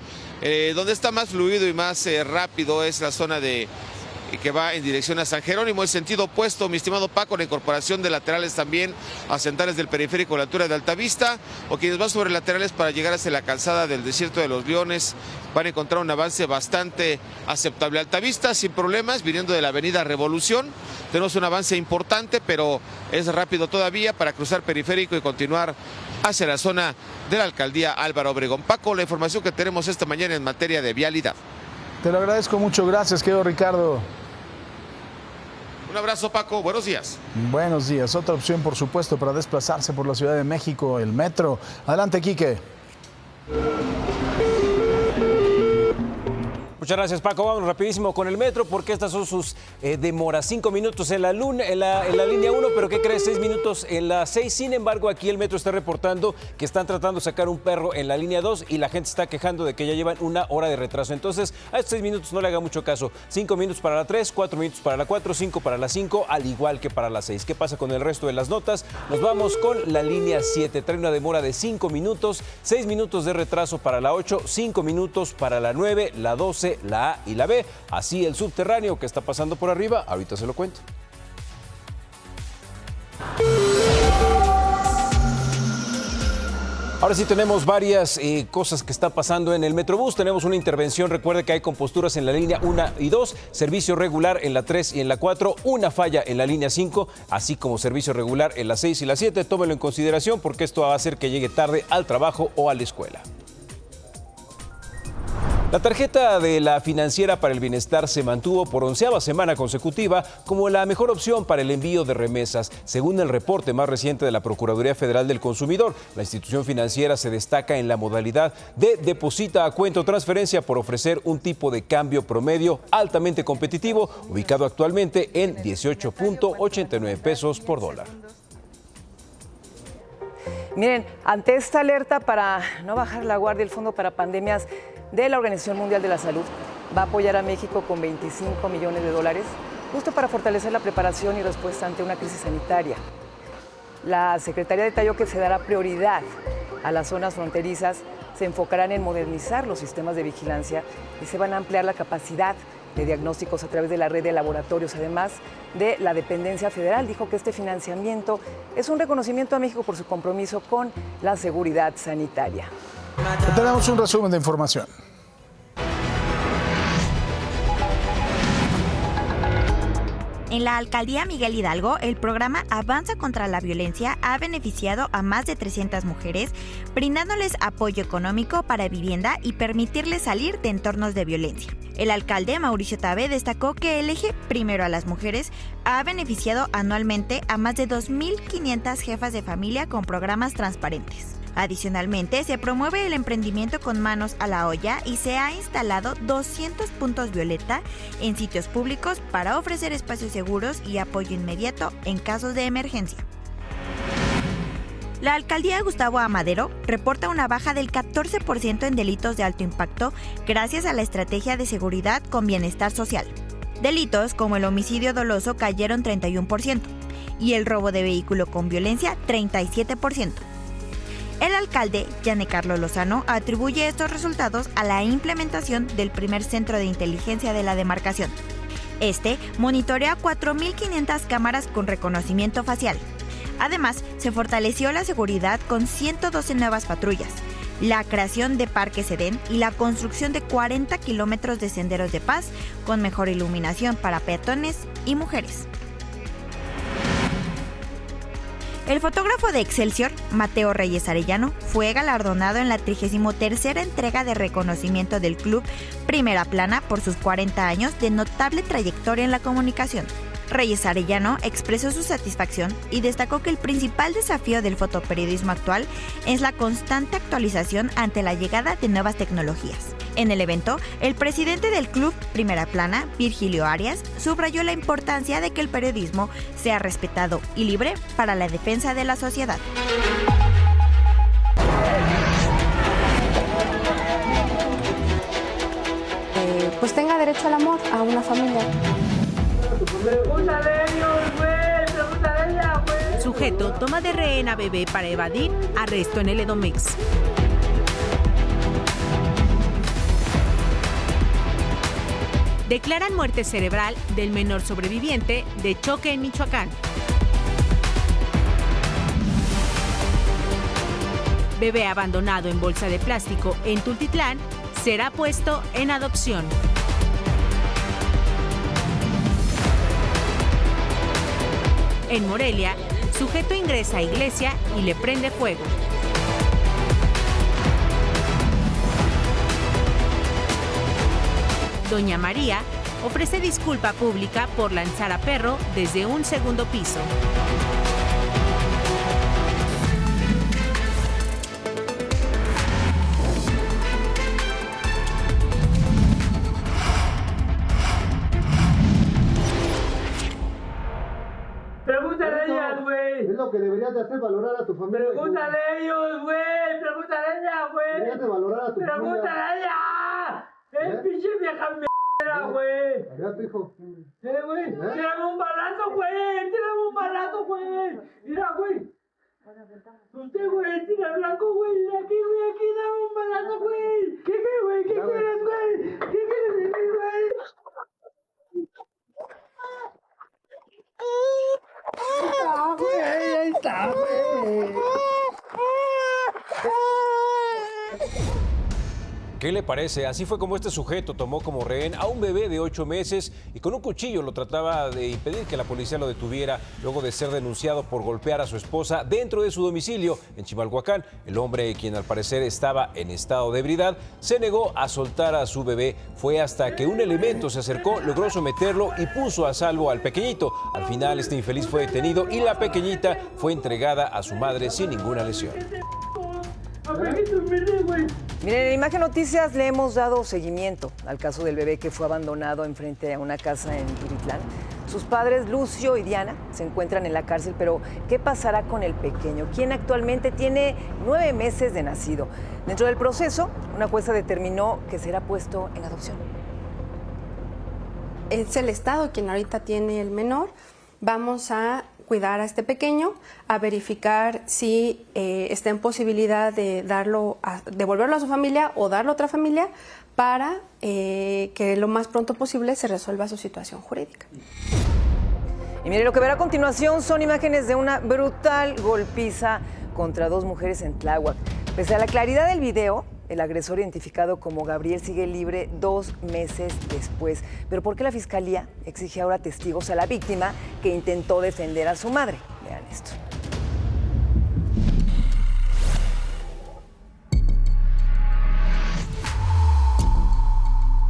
Donde está más fluido y más rápido es la zona que va en dirección a San Jerónimo, el sentido opuesto, mi estimado Paco, la incorporación de laterales también a centrales del periférico a la altura de Altavista, o quienes van sobre laterales para llegar hacia la calzada del Desierto de los Leones, van a encontrar un avance bastante aceptable. Altavista sin problemas, viniendo de la avenida Revolución, tenemos un avance importante, pero es rápido todavía para cruzar periférico y continuar hacia la zona de la alcaldía Álvaro Obregón. Paco, la información que tenemos esta mañana en materia de vialidad. Te lo agradezco mucho, gracias, querido Ricardo. Un abrazo, Paco, buenos días. Buenos días. Otra opción, por supuesto, para desplazarse por la Ciudad de México, el metro. Adelante, Quique. Muchas gracias, Paco. Vamos rapidísimo con el metro porque estas son sus demoras. 5 minutos en la línea 1, pero ¿qué crees? 6 minutos en la 6. Sin embargo, aquí el metro está reportando que están tratando de sacar un perro en la línea 2 y la gente está quejando de que ya llevan 1 hora de retraso. Entonces, a estos 6 minutos no le haga mucho caso. 5 minutos para la 3, 4 minutos para la 4, 5 para la 5, al igual que para la 6. ¿Qué pasa con el resto de las notas? Nos vamos con la línea 7. Trae una demora de 5 minutos, 6 minutos de retraso para la 8, 5 minutos para la 9, la 12, la A y la B. Así el subterráneo que está pasando por arriba, ahorita se lo cuento. Ahora sí tenemos varias cosas que están pasando en el Metrobús. Tenemos una intervención, recuerde que hay composturas en la línea 1 y 2, servicio regular en la 3 y en la 4, una falla en la línea 5, así como servicio regular en la 6 y la 7. Tómelo en consideración porque esto va a hacer que llegue tarde al trabajo o a la escuela. La tarjeta de la Financiera para el Bienestar se mantuvo por 11ª semana consecutiva como la mejor opción para el envío de remesas, según el reporte más reciente de la Procuraduría Federal del Consumidor. La institución financiera se destaca en la modalidad de deposita a cuenta o transferencia por ofrecer un tipo de cambio promedio altamente competitivo, ubicado actualmente en 18.89 pesos por dólar. Miren, ante esta alerta para no bajar la guardia, el Fondo para Pandemias de la Organización Mundial de la Salud va a apoyar a México con $25 millones, justo para fortalecer la preparación y respuesta ante una crisis sanitaria. La Secretaría detalló que se dará prioridad a las zonas fronterizas, se enfocarán en modernizar los sistemas de vigilancia y se van a ampliar la capacidad de diagnósticos a través de la red de laboratorios, además de la dependencia federal. Dijo que este financiamiento es un reconocimiento a México por su compromiso con la seguridad sanitaria. Tenemos un resumen de información. En la alcaldía Miguel Hidalgo, el programa Avanza contra la Violencia ha beneficiado a más de 300 mujeres, brindándoles apoyo económico para vivienda y permitirles salir de entornos de violencia. El alcalde Mauricio Tabe destacó que el eje Primero a las Mujeres ha beneficiado anualmente a más de 2.500 jefas de familia con programas transparentes. Adicionalmente, se promueve el emprendimiento con manos a la olla y se ha instalado 200 puntos violeta en sitios públicos para ofrecer espacios seguros y apoyo inmediato en casos de emergencia. La alcaldía Gustavo Amadero reporta una baja del 14% en delitos de alto impacto gracias a la estrategia de seguridad con bienestar social. Delitos como el homicidio doloso cayeron 31% y el robo de vehículo con violencia 37%. El alcalde, Giancarlo Lozano, atribuye estos resultados a la implementación del primer centro de inteligencia de la demarcación. Este monitorea 4.500 cámaras con reconocimiento facial. Además, se fortaleció la seguridad con 112 nuevas patrullas, la creación de parques Edén y la construcción de 40 kilómetros de senderos de paz con mejor iluminación para peatones y mujeres. El fotógrafo de Excelsior, Mateo Reyes Arellano, fue galardonado en la 33ª entrega de reconocimiento del Club Primera Plana por sus 40 años de notable trayectoria en la comunicación. Reyes Arellano expresó su satisfacción y destacó que el principal desafío del fotoperiodismo actual es la constante actualización ante la llegada de nuevas tecnologías. En el evento, el presidente del Club Primera Plana, Virgilio Arias, subrayó la importancia de que el periodismo sea respetado y libre para la defensa de la sociedad. Pues tenga derecho al amor, a una familia. Sujeto toma de rehén a bebé para evadir arresto en el Edomex. Declaran muerte cerebral del menor sobreviviente de choque en Michoacán. Bebé abandonado en bolsa de plástico en Tultitlán será puesto en adopción. En Morelia, sujeto ingresa a iglesia y le prende fuego. Doña María ofrece disculpa pública por lanzar a perro desde un segundo piso. Pregúntale a ellas, güey. Es lo que deberías de hacer, valorar a tu familia. Pregúntale a ellos, güey. Pregúntale a ella, güey. Deberías de valorar a tu familia. Pregúntale a ella. Es pinche vieja mierda, güey. Allá tu hijo. Güey. Tírame un balazo, güey. Tírame un balazo, güey. Mira, güey. Usted, güey, tira blanco, güey. Aquí, dame un balazo, güey. ¿Qué, güey? ¿Qué quieres, güey? ¿Qué quieres de mí, güey? Ah, güey, ahí está, güey. ¿Qué le parece? Así fue como este sujeto tomó como rehén a un bebé de 8 meses y con un cuchillo lo trataba de impedir que la policía lo detuviera luego de ser denunciado por golpear a su esposa dentro de su domicilio en Chimalhuacán. El hombre, quien al parecer estaba en estado de ebriedad, se negó a soltar a su bebé. Fue hasta que un elemento se acercó, logró someterlo y puso a salvo al pequeñito. Al final, este infeliz fue detenido y la pequeñita fue entregada a su madre sin ninguna lesión. Miren, en Imagen Noticias le hemos dado seguimiento al caso del bebé que fue abandonado enfrente a una casa en Tultitlán. Sus padres, Lucio y Diana, se encuentran en la cárcel, pero ¿qué pasará con el pequeño, quien actualmente tiene 9 meses de nacido? Dentro del proceso, una jueza determinó que será puesto en adopción. Es el Estado quien ahorita tiene el menor. Vamos a cuidar a este pequeño, a verificar si está en posibilidad de devolverlo a su familia o darlo a otra familia para que lo más pronto posible se resuelva su situación jurídica. Y mire, lo que verá a continuación son imágenes de una brutal golpiza contra 2 mujeres en Tláhuac. Pese a la claridad del video, el agresor identificado como Gabriel sigue libre 2 meses después. ¿Pero por qué la Fiscalía exige ahora testigos a la víctima que intentó defender a su madre? Vean esto.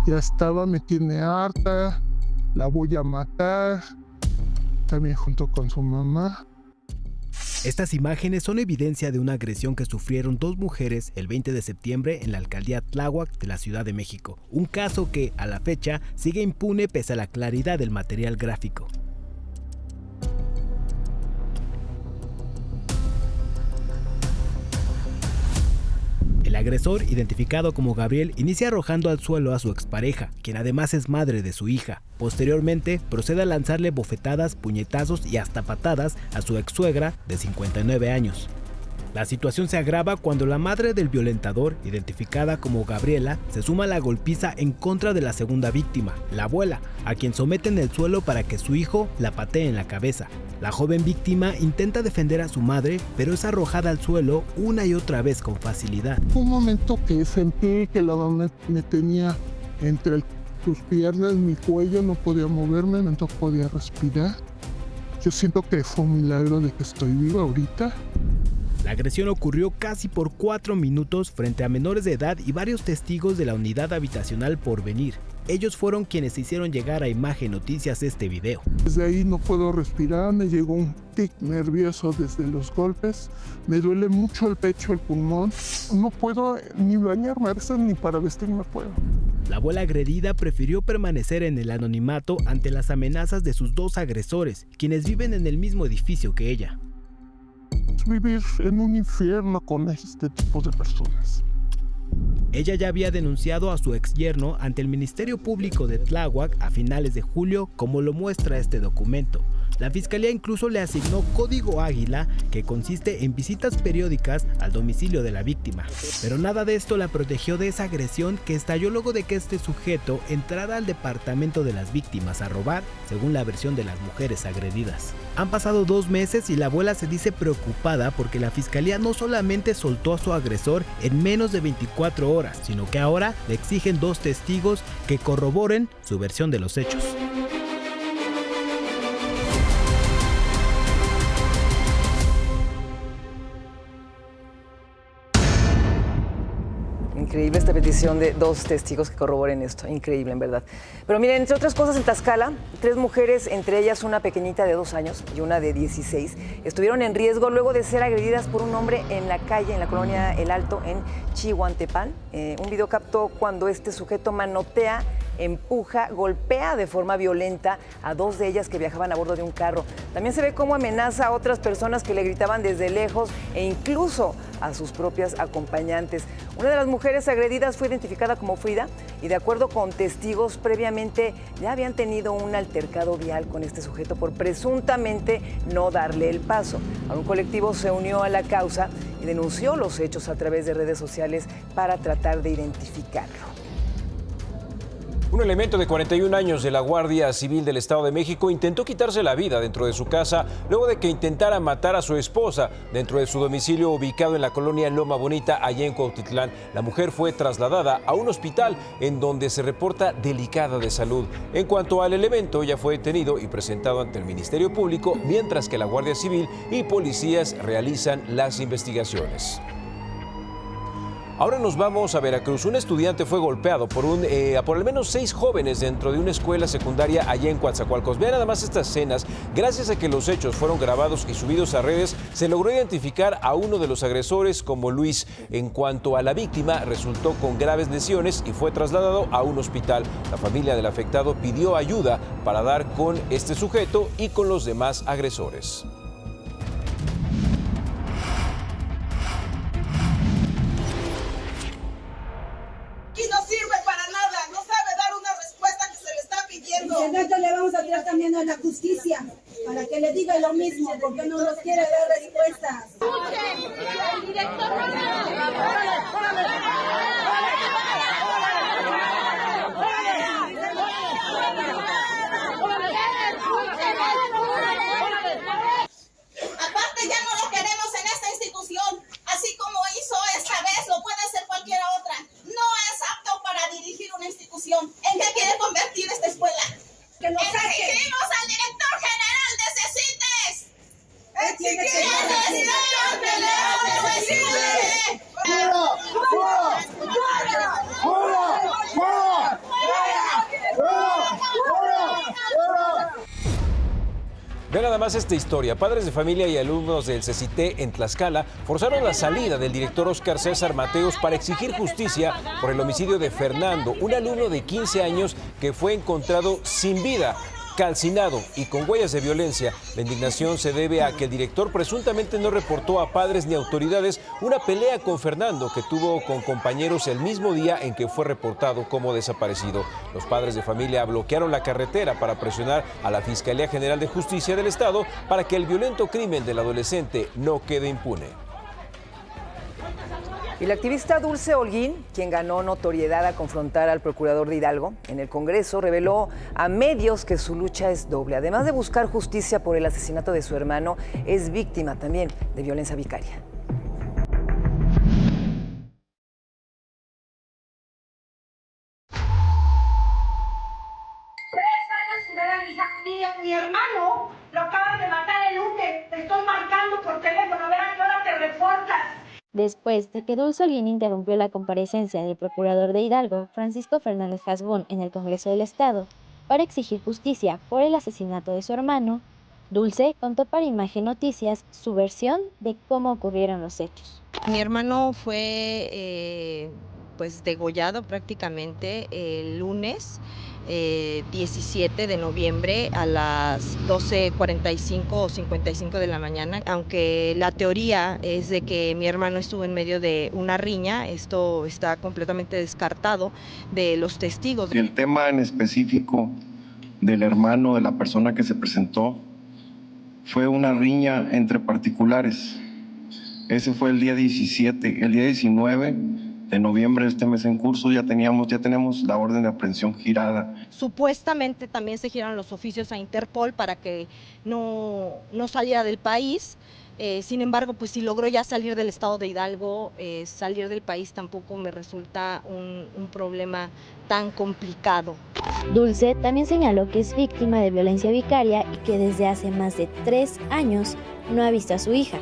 Ya estaba, me tiene harta, la voy a matar, también junto con su mamá. Estas imágenes son evidencia de una agresión que sufrieron 2 mujeres el 20 de septiembre en la alcaldía Tláhuac de la Ciudad de México. Un caso que, a la fecha, sigue impune pese a la claridad del material gráfico. El agresor, identificado como Gabriel, inicia arrojando al suelo a su expareja, quien además es madre de su hija. Posteriormente, procede a lanzarle bofetadas, puñetazos y hasta patadas a su ex-suegra de 59 años. La situación se agrava cuando la madre del violentador, identificada como Gabriela, se suma a la golpiza en contra de la segunda víctima, la abuela, a quien somete en el suelo para que su hijo la patee en la cabeza. La joven víctima intenta defender a su madre, pero es arrojada al suelo una y otra vez con facilidad. Fue un momento que sentí que la mamá me tenía entre sus piernas, mi cuello, no podía moverme, no podía respirar. Yo siento que fue un milagro de que estoy viva ahorita. La agresión ocurrió casi por 4 minutos frente a menores de edad y varios testigos de la unidad habitacional Porvenir. Ellos fueron quienes hicieron llegar a Imagen Noticias este video. Desde ahí no puedo respirar, me llegó un tic nervioso desde los golpes, me duele mucho el pecho, el pulmón, no puedo ni bañarme, a veces ni para vestirme puedo. La abuela agredida prefirió permanecer en el anonimato ante las amenazas de sus 2 agresores, quienes viven en el mismo edificio que ella. Vivir en un infierno con este tipo de personas. Ella ya había denunciado a su exyerno ante el Ministerio Público de Tláhuac a finales de julio, como lo muestra este documento. La Fiscalía incluso le asignó Código Águila, que consiste en visitas periódicas al domicilio de la víctima. Pero nada de esto la protegió de esa agresión que estalló luego de que este sujeto entrara al departamento de las víctimas a robar, según la versión de las mujeres agredidas. Han pasado 2 meses y la abuela se dice preocupada porque la Fiscalía no solamente soltó a su agresor en menos de 24 horas, sino que ahora le exigen 2 testigos que corroboren su versión de los hechos. Increíble esta petición de 2 testigos que corroboren esto, increíble en verdad. Pero miren, entre otras cosas en Tlaxcala, 3 mujeres, entre ellas una pequeñita de 2 años y una de 16, estuvieron en riesgo luego de ser agredidas por un hombre en la calle, en la colonia El Alto, en Chihuantepán. Un video captó cuando este sujeto manotea, empuja, golpea de forma violenta a 2 de ellas que viajaban a bordo de un carro. También se ve cómo amenaza a otras personas que le gritaban desde lejos e incluso a sus propias acompañantes. Una de las mujeres agredidas fue identificada como Frida y de acuerdo con testigos previamente ya habían tenido un altercado vial con este sujeto por presuntamente no darle el paso. Un colectivo se unió a la causa y denunció los hechos a través de redes sociales para tratar de identificarlo. Un elemento de 41 años de la Guardia Civil del Estado de México intentó quitarse la vida dentro de su casa luego de que intentara matar a su esposa dentro de su domicilio ubicado en la colonia Loma Bonita, allá en Cuautitlán. La mujer fue trasladada a un hospital en donde se reporta delicada de salud. En cuanto al elemento, ya fue detenido y presentado ante el Ministerio Público, mientras que la Guardia Civil y policías realizan las investigaciones. Ahora nos vamos a Veracruz. Un estudiante fue golpeado por al menos 6 jóvenes dentro de una escuela secundaria allá en Coatzacoalcos. Vean nada más estas escenas. Gracias a que los hechos fueron grabados y subidos a redes, se logró identificar a uno de los agresores como Luis. En cuanto a la víctima, resultó con graves lesiones y fue trasladado a un hospital. La familia del afectado pidió ayuda para dar con este sujeto y con los demás agresores. Y no sirve para nada, no sabe dar una respuesta que se le está pidiendo. Y en esto le vamos a tirar también a la justicia, para que le diga lo mismo, porque no nos quiere dar respuestas. El director aparte ya no lo queremos en esta institución, así como hizo esta que lo saquen. Exigimos al director general de CECITES. Exigimos al director general de CECITES. ¡Fuera! ¡Fuera! ¡Fuera! ¡Fuera! Ve nada más esta historia. Padres de familia y alumnos del CECITE en Tlaxcala forzaron la salida del director Óscar César Mateos para exigir justicia por el homicidio de Fernando, un alumno de 15 años que fue encontrado sin vida, calcinado y con huellas de violencia. La indignación se debe a que el director presuntamente no reportó a padres ni autoridades una pelea con Fernando que tuvo con compañeros el mismo día en que fue reportado como desaparecido. Los padres de familia bloquearon la carretera para presionar a la Fiscalía General de Justicia del Estado para que el violento crimen del adolescente no quede impune. Y la activista Dulce Holguín, quien ganó notoriedad a confrontar al procurador de Hidalgo en el Congreso, reveló a medios que su lucha es doble. Además de buscar justicia por el asesinato de su hermano, es víctima también de violencia vicaria. Mi hermano lo acaban de matar el lunes. Te estoy marcando por teléfono, a ver a qué hora te reportas. Después de que Dulce Holguín interrumpió la comparecencia del procurador de Hidalgo, Francisco Fernández Hasbún, en el Congreso del Estado, para exigir justicia por el asesinato de su hermano, Dulce contó para Imagen Noticias su versión de cómo ocurrieron los hechos. Mi hermano fue degollado prácticamente el lunes 17 de noviembre a las 12:45 o 55 de la mañana. Aunque la teoría es de que mi hermano estuvo en medio de una riña, esto está completamente descartado de los testigos. El tema en específico del hermano de la persona que se presentó fue una riña entre particulares. Ese fue el día 17. El día 19 de noviembre de este mes en curso ya tenemos la orden de aprehensión girada. Supuestamente también se giraron los oficios a Interpol para que no saliera del país. Sin embargo, pues si logró ya salir del estado de Hidalgo, salir del país tampoco me resulta un problema tan complicado. Dulce también señaló que es víctima de violencia vicaria y que desde hace más de 3 años no ha visto a su hija,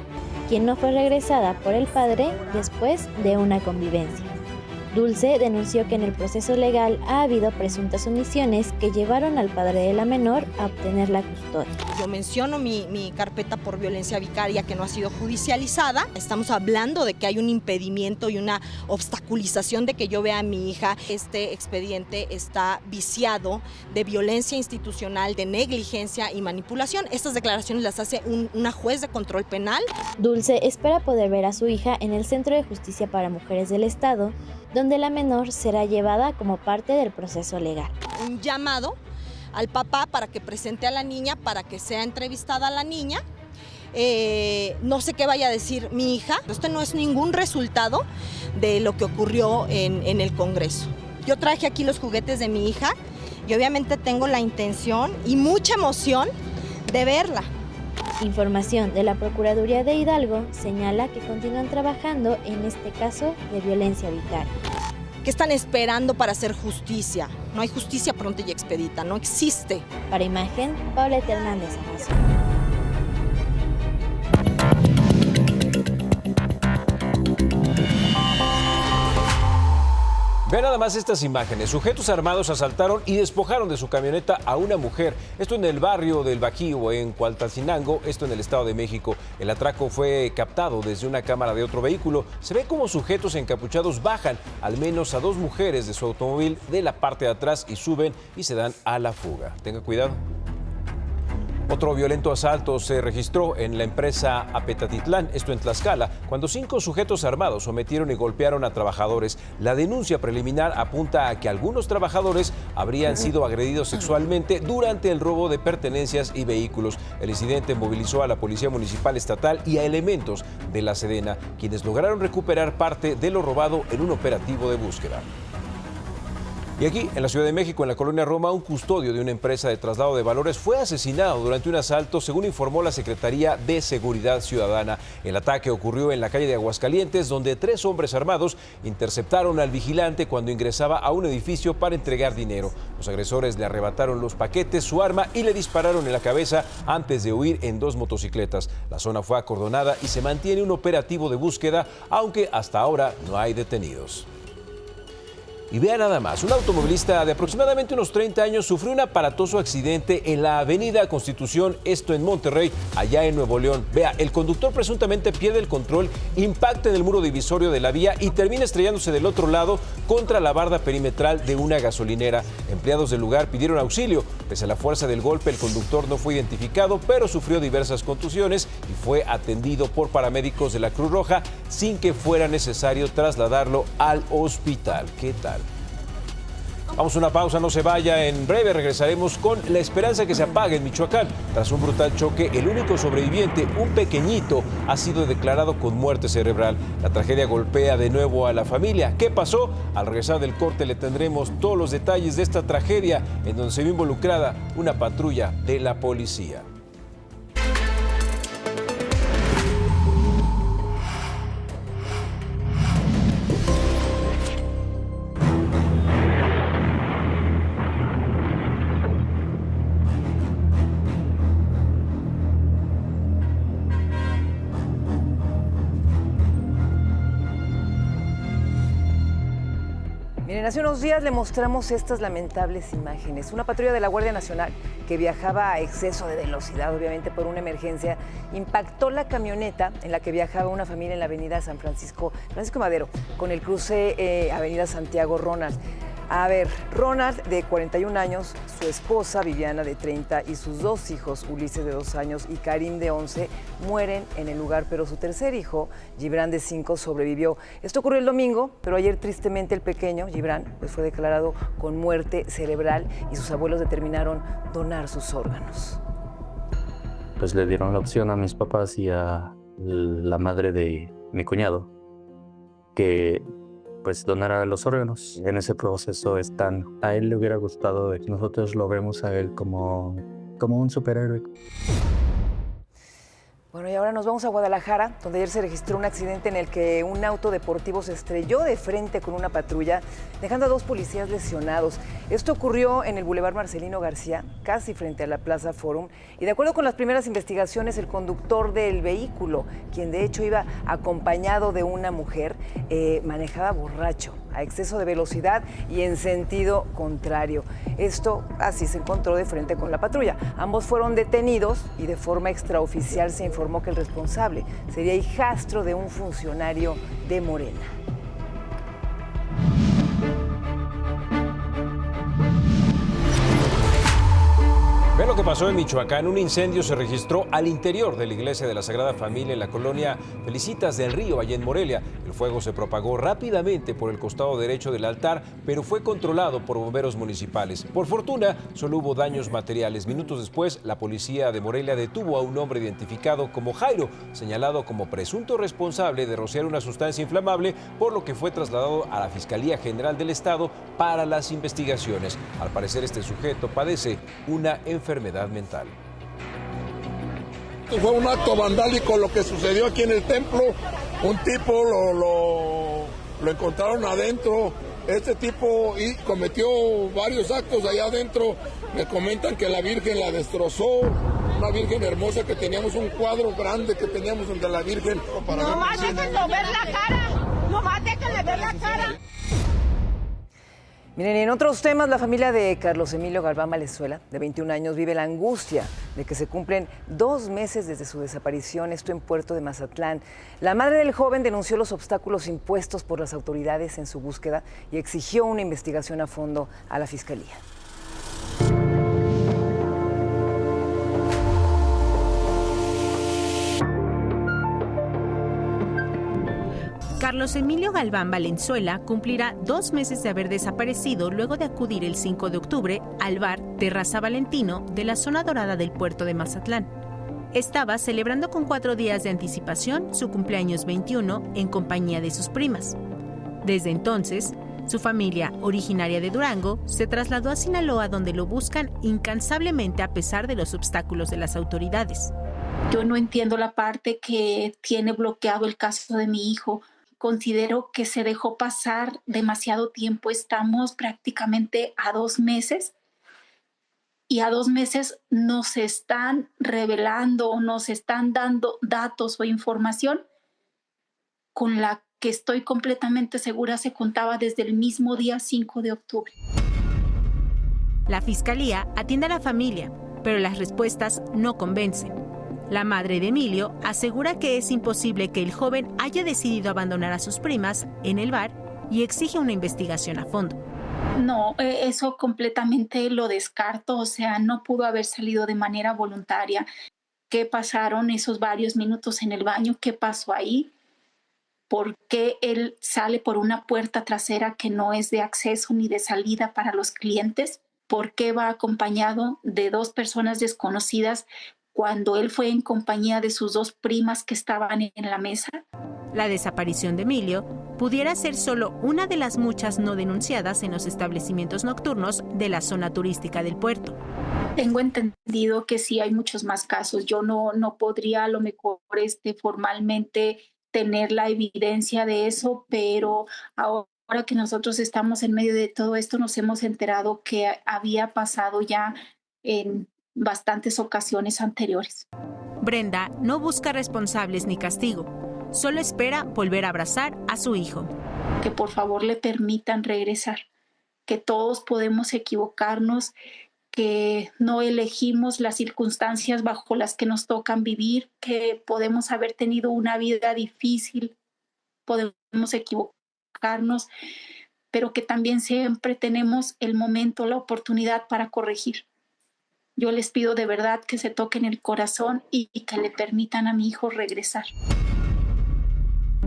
quien no fue regresada por el padre después de una convivencia. Dulce denunció que en el proceso legal ha habido presuntas omisiones que llevaron al padre de la menor a obtener la custodia. Yo menciono mi carpeta por violencia vicaria que no ha sido judicializada. Estamos hablando de que hay un impedimento y una obstaculización de que yo vea a mi hija. Este expediente está viciado de violencia institucional, de negligencia y manipulación. Estas declaraciones las hace una juez de control penal. Dulce espera poder ver a su hija en el Centro de Justicia para Mujeres del Estado, donde la menor será llevada como parte del proceso legal. Un llamado al papá para que presente a la niña, para que sea entrevistada a la niña. No sé qué vaya a decir mi hija. Esto no es ningún resultado de lo que ocurrió en el Congreso. Yo traje aquí los juguetes de mi hija y obviamente tengo la intención y mucha emoción de verla. Información de la Procuraduría de Hidalgo señala que continúan trabajando en este caso de violencia vicaria. ¿Qué están esperando para hacer justicia? No hay justicia pronta y expedita, no existe. Para Imagen, Paulette Hernández Arrazo. Vean nada más estas imágenes. Sujetos armados asaltaron y despojaron de su camioneta a una mujer. Esto en el barrio del Bajío, en Cualtzinango, esto en el Estado de México. El atraco fue captado desde una cámara de otro vehículo. Se ve como sujetos encapuchados bajan al menos a 2 mujeres de su automóvil de la parte de atrás y suben y se dan a la fuga. Tenga cuidado. Otro violento asalto se registró en la empresa Apetatitlán, esto en Tlaxcala, cuando 5 sujetos armados sometieron y golpearon a trabajadores. La denuncia preliminar apunta a que algunos trabajadores habrían sido agredidos sexualmente durante el robo de pertenencias y vehículos. El incidente movilizó a la Policía Municipal Estatal y a elementos de la Sedena, quienes lograron recuperar parte de lo robado en un operativo de búsqueda. Y aquí, en la Ciudad de México, en la colonia Roma, un custodio de una empresa de traslado de valores fue asesinado durante un asalto, según informó la Secretaría de Seguridad Ciudadana. El ataque ocurrió en la calle de Aguascalientes, donde 3 hombres armados interceptaron al vigilante cuando ingresaba a un edificio para entregar dinero. Los agresores le arrebataron los paquetes, su arma y le dispararon en la cabeza antes de huir en 2 motocicletas. La zona fue acordonada y se mantiene un operativo de búsqueda, aunque hasta ahora no hay detenidos. Y vea nada más, un automovilista de aproximadamente unos 30 años sufrió un aparatoso accidente en la avenida Constitución, esto en Monterrey, allá en Nuevo León. Vea, el conductor presuntamente pierde el control, impacta en el muro divisorio de la vía y termina estrellándose del otro lado contra la barda perimetral de una gasolinera. Empleados del lugar pidieron auxilio. Pese a la fuerza del golpe, el conductor no fue identificado, pero sufrió diversas contusiones y fue atendido por paramédicos de la Cruz Roja sin que fuera necesario trasladarlo al hospital. ¿Qué tal? Vamos a una pausa, no se vaya. En breve regresaremos con la esperanza que se apague en Michoacán. Tras un brutal choque, el único sobreviviente, un pequeñito, ha sido declarado con muerte cerebral. La tragedia golpea de nuevo a la familia. ¿Qué pasó? Al regresar del corte le tendremos todos los detalles de esta tragedia en donde se vio involucrada una patrulla de la policía. Hace unos días le mostramos estas lamentables imágenes. Una patrulla de la Guardia Nacional que viajaba a exceso de velocidad, obviamente por una emergencia, impactó la camioneta en la que viajaba una familia en la avenida Francisco Madero, con el cruce avenida Santiago Ronald. A ver, Ronald, de 41 años, su esposa, Viviana, de 30, y sus 2 hijos, Ulises, de 2 años, y Karim, de 11, mueren en el lugar, pero su tercer hijo, Gibran, de 5, sobrevivió. Esto ocurrió el domingo, pero ayer, tristemente, el pequeño, Gibran, pues fue declarado con muerte cerebral y sus abuelos determinaron donar sus órganos. Pues le dieron la opción a mis papás y a la madre de mi cuñado que pues donara los órganos. En ese proceso están. A él le hubiera gustado, nosotros lo vemos a él como un superhéroe. Bueno, y ahora nos vamos a Guadalajara, donde ayer se registró un accidente en el que un auto deportivo se estrelló de frente con una patrulla, dejando a 2 policías lesionados. Esto ocurrió en el Boulevard Marcelino García, casi frente a la Plaza Forum, y de acuerdo con las primeras investigaciones, el conductor del vehículo, quien de hecho iba acompañado de una mujer, manejaba borracho, a exceso de velocidad y en sentido contrario. Esto así se encontró de frente con la patrulla. Ambos fueron detenidos y de forma extraoficial se informó que el responsable sería hijastro de un funcionario de Morena. Ve lo que pasó en Michoacán. Un incendio se registró al interior de la iglesia de la Sagrada Familia en la colonia Felicitas del Río, allá en Morelia. El fuego se propagó rápidamente por el costado derecho del altar, pero fue controlado por bomberos municipales. Por fortuna, solo hubo daños materiales. Minutos después, la policía de Morelia detuvo a un hombre identificado como Jairo, señalado como presunto responsable de rociar una sustancia inflamable, por lo que fue trasladado a la Fiscalía General del Estado para las investigaciones. Al parecer, este sujeto padece una enfermedad mental. Fue un acto vandálico lo que sucedió aquí en el templo. Un tipo lo encontraron adentro. Este tipo cometió varios actos allá adentro. Me comentan que la Virgen la destrozó. Una Virgen hermosa que teníamos, un cuadro grande que teníamos donde la Virgen. No más déjenlo ver la cara. No más déjenle ver la cara. Miren, en otros temas, la familia de Carlos Emilio Galván Valenzuela, de 21 años, vive la angustia de que se cumplen 2 meses desde su desaparición, esto en Puerto de Mazatlán. La madre del joven denunció los obstáculos impuestos por las autoridades en su búsqueda y exigió una investigación a fondo a la Fiscalía. Carlos Emilio Galván Valenzuela cumplirá 2 meses de haber desaparecido luego de acudir el 5 de octubre al bar Terraza Valentino de la zona dorada del puerto de Mazatlán. Estaba celebrando con 4 días de anticipación su cumpleaños 21 en compañía de sus primas. Desde entonces, Su familia, originaria de Durango, se trasladó a Sinaloa, donde lo buscan incansablemente a pesar de los obstáculos de las autoridades. Yo no entiendo la parte que tiene bloqueado el caso de mi hijo. Considero que se dejó pasar demasiado tiempo. Estamos prácticamente a 2 meses y a 2 meses nos están revelando, nos están dando datos o información con la que estoy completamente segura se contaba desde el mismo día 5 de octubre. La Fiscalía atiende a la familia, pero las respuestas no convencen. La madre de Emilio asegura que es imposible que el joven haya decidido abandonar a sus primas en el bar y exige una investigación a fondo. No, eso completamente lo descarto, o sea, no pudo haber salido de manera voluntaria. ¿Qué pasaron esos varios minutos en el baño? ¿Qué pasó ahí? ¿Por qué él sale por una puerta trasera que no es de acceso ni de salida para los clientes? ¿Por qué va acompañado de 2 personas desconocidas cuando él fue en compañía de sus 2 primas que estaban en la mesa? La desaparición de Emilio pudiera ser solo una de las muchas no denunciadas en los establecimientos nocturnos de la zona turística del puerto. Tengo entendido que sí hay muchos más casos. Yo no podría a lo mejor formalmente tener la evidencia de eso, pero ahora que nosotros estamos en medio de todo esto nos hemos enterado que había pasado ya en bastantes ocasiones anteriores. Brenda no busca responsables ni castigo, solo espera volver a abrazar a su hijo. Que por favor le permitan regresar, que todos podemos equivocarnos, que no elegimos las circunstancias bajo las que nos tocan vivir, que podemos haber tenido una vida difícil, podemos equivocarnos, pero que también siempre tenemos el momento, la oportunidad para corregir. Yo les pido de verdad que se toquen el corazón y que le permitan a mi hijo regresar.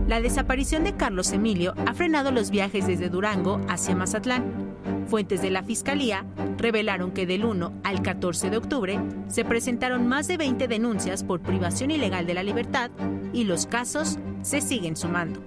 La desaparición de Carlos Emilio ha frenado los viajes desde Durango hacia Mazatlán. Fuentes de la Fiscalía revelaron que del 1 al 14 de octubre se presentaron más de 20 denuncias por privación ilegal de la libertad y los casos se siguen sumando.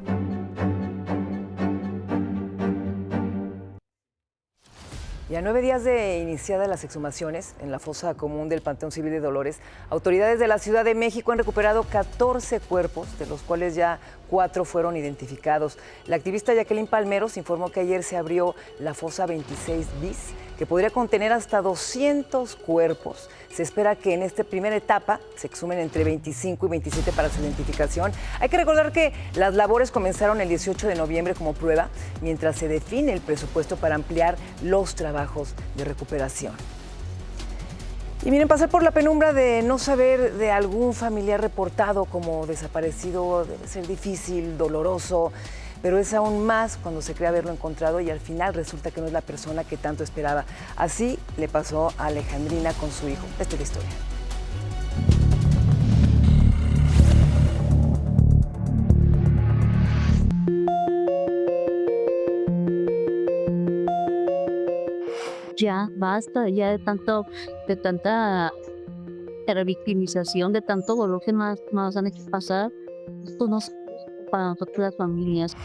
Y a 9 días de iniciadas las exhumaciones en la fosa común del Panteón Civil de Dolores, autoridades de la Ciudad de México han recuperado 14 cuerpos, de los cuales ya 4 fueron identificados. La activista Jacqueline Palmeros informó que ayer se abrió la fosa 26 bis, que podría contener hasta 200 cuerpos. Se espera que en esta primera etapa se exhumen entre 25 y 27 para su identificación. Hay que recordar que las labores comenzaron el 18 de noviembre como prueba, mientras se define el presupuesto para ampliar los trabajos de recuperación. Y miren, pasar por la penumbra de no saber de algún familiar reportado como desaparecido debe ser difícil, doloroso, pero es aún más cuando se cree haberlo encontrado y al final resulta que no es la persona que tanto esperaba. Así le pasó a Alejandrina con su hijo. Esta es la historia. Ya basta, ya de tanta revictimización, de tanto dolor que más han hecho pasar. Esto no es para nosotros las familias.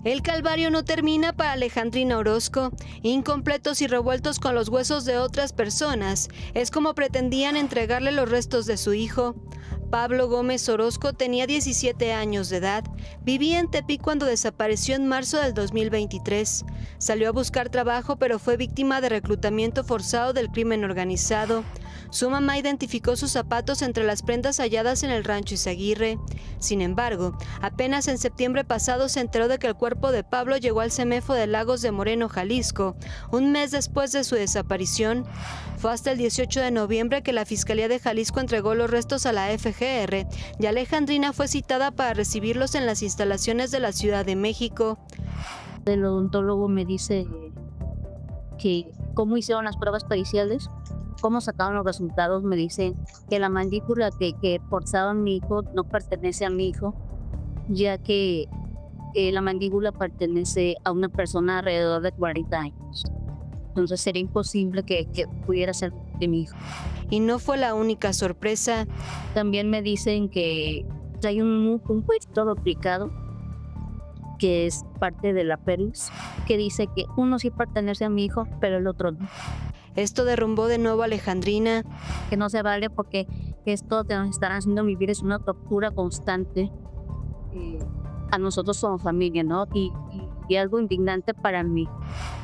El calvario no termina para Alejandrina Orozco. Incompletos y revueltos con los huesos de otras personas, es como pretendían entregarle los restos de su hijo. Pablo Gómez Orozco tenía 17 años de edad. Vivía en Tepic cuando desapareció en marzo del 2023. Salió a buscar trabajo, pero fue víctima de reclutamiento forzado del crimen organizado. Su mamá identificó sus zapatos entre las prendas halladas en el rancho Izaguirre. Sin embargo, apenas en septiembre pasado se enteró de que el cuerpo de Pablo llegó al CEMEFO de Lagos de Moreno, Jalisco, un mes después de su desaparición. Fue hasta el 18 de noviembre que la Fiscalía de Jalisco entregó los restos a la FGR y Alejandrina fue citada para recibirlos en las instalaciones de la Ciudad de México. El odontólogo me dice que cómo hicieron las pruebas periciales, cómo sacaron los resultados. Me dicen que la mandíbula que forzaba a mi hijo no pertenece a mi hijo, ya que la mandíbula pertenece a una persona alrededor de 40 años. Entonces sería imposible que pudiera ser de mi hijo. Y no fue la única sorpresa. También me dicen que hay un huesito duplicado que es parte de la PERUS, que dice que uno sí pertenece a mi hijo, pero el otro no. Esto derrumbó de nuevo a Alejandrina. Que no se vale porque esto que nos están haciendo vivir es una tortura constante a nosotros como familia, ¿no? Y algo indignante para mí.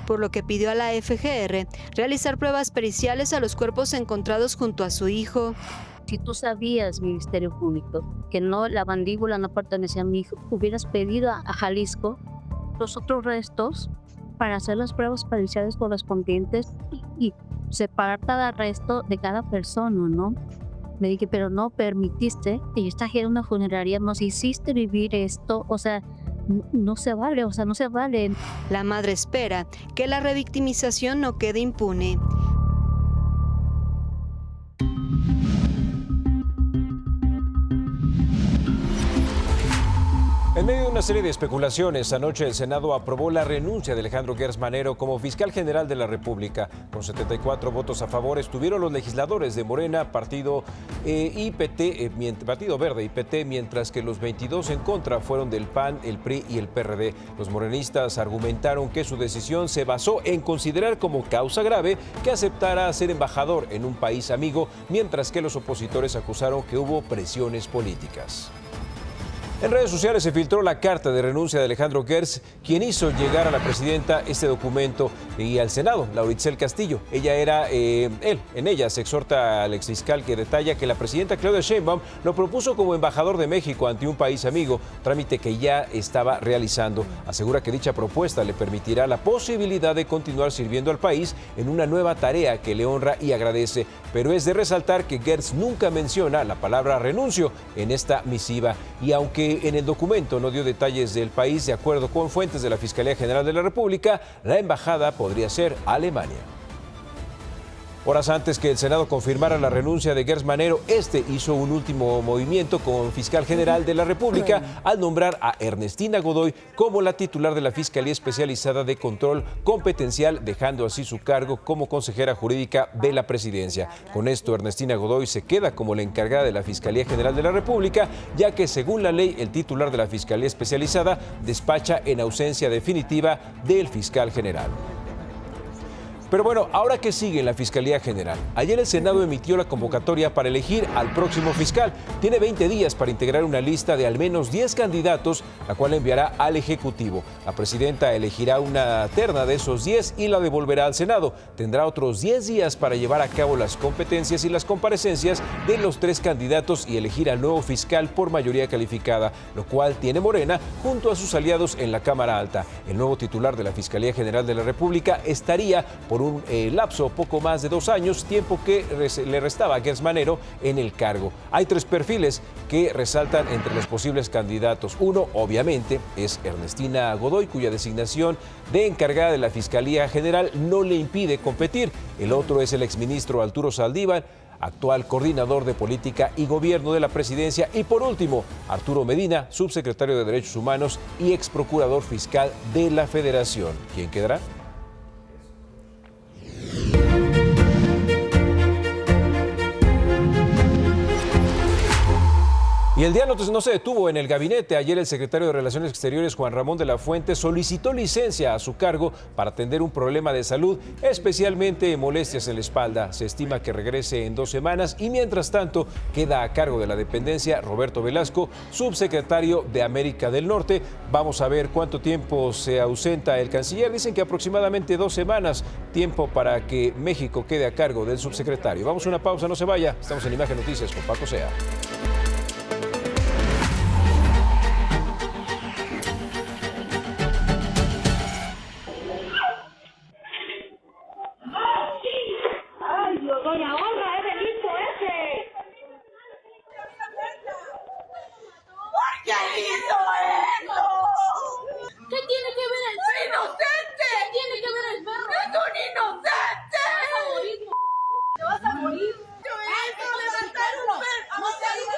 Por lo que pidió a la FGR realizar pruebas periciales a los cuerpos encontrados junto a su hijo. Si tú sabías, Ministerio Público, que no, la mandíbula no pertenecía a mi hijo, hubieras pedido a Jalisco los otros restos para hacer las pruebas periciales correspondientes y separar cada resto de cada persona, ¿no? Me dije, pero no permitiste que yo trajera una funeraria, nos hiciste vivir esto, o sea, no se vale, o sea, no se vale. La madre espera que la revictimización no quede impune. En medio de una serie de especulaciones, anoche el Senado aprobó la renuncia de Alejandro Gers Manero como fiscal general de la República. Con 74 votos a favor estuvieron los legisladores de Morena, Partido Verde y PT, mientras que los 22 en contra fueron del PAN, el PRI y el PRD. Los morenistas argumentaron que su decisión se basó en considerar como causa grave que aceptara ser embajador en un país amigo, mientras que los opositores acusaron que hubo presiones políticas. En redes sociales se filtró la carta de renuncia de Alejandro Gers, quien hizo llegar a la presidenta este documento y al Senado, Lauritsel Castillo. En ella se exhorta al exfiscal que detalla que la presidenta Claudia Sheinbaum lo propuso como embajador de México ante un país amigo, trámite que ya estaba realizando. Asegura que dicha propuesta le permitirá la posibilidad de continuar sirviendo al país en una nueva tarea que le honra y agradece, pero es de resaltar que Gers nunca menciona la palabra renuncio en esta misiva, y aunque en el documento no dio detalles del país, de acuerdo con fuentes de la Fiscalía General de la República, la embajada podría ser Alemania. Horas antes que el Senado confirmara la renuncia de Gers Manero, este hizo un último movimiento como fiscal general de la República al nombrar a Ernestina Godoy como la titular de la Fiscalía Especializada de Control Competencial, dejando así su cargo como consejera jurídica de la presidencia. Con esto, Ernestina Godoy se queda como la encargada de la Fiscalía General de la República, ya que según la ley, el titular de la Fiscalía Especializada despacha en ausencia definitiva del fiscal general. Pero bueno, ahora que sigue en la Fiscalía General, ayer el Senado emitió la convocatoria para elegir al próximo fiscal. Tiene 20 días para integrar una lista de al menos 10 candidatos, la cual enviará al Ejecutivo. La presidenta elegirá una terna de esos 10 y la devolverá al Senado. Tendrá otros 10 días para llevar a cabo las competencias y las comparecencias de los 3 candidatos y elegir al nuevo fiscal por mayoría calificada, lo cual tiene Morena junto a sus aliados en la Cámara Alta. El nuevo titular de la Fiscalía General de la República estaría por un lapso poco más de 2 años, tiempo que le restaba a Gers Manero en el cargo. Hay 3 perfiles que resaltan entre los posibles candidatos. Uno, obviamente, es Ernestina Godoy, cuya designación de encargada de la Fiscalía General no le impide competir. El otro es el exministro Arturo Saldívar, actual coordinador de política y gobierno de la presidencia. Y por último, Arturo Medina, subsecretario de Derechos Humanos y ex procurador fiscal de la Federación. ¿Quién quedará? Y el día no se detuvo en el gabinete. Ayer el secretario de Relaciones Exteriores, Juan Ramón de la Fuente, solicitó licencia a su cargo para atender un problema de salud, especialmente molestias en la espalda. Se estima que regrese en 2 semanas y mientras tanto queda a cargo de la dependencia Roberto Velasco, subsecretario de América del Norte. Vamos a ver cuánto tiempo se ausenta el canciller. Dicen que aproximadamente 2 semanas, tiempo para que México quede a cargo del subsecretario. Vamos a una pausa, no se vaya. Estamos en Imagen Noticias con Paco Sea. ¡Te vas a morir! ¡Yo eso! ¡Levantar un perro! ¡No te digas!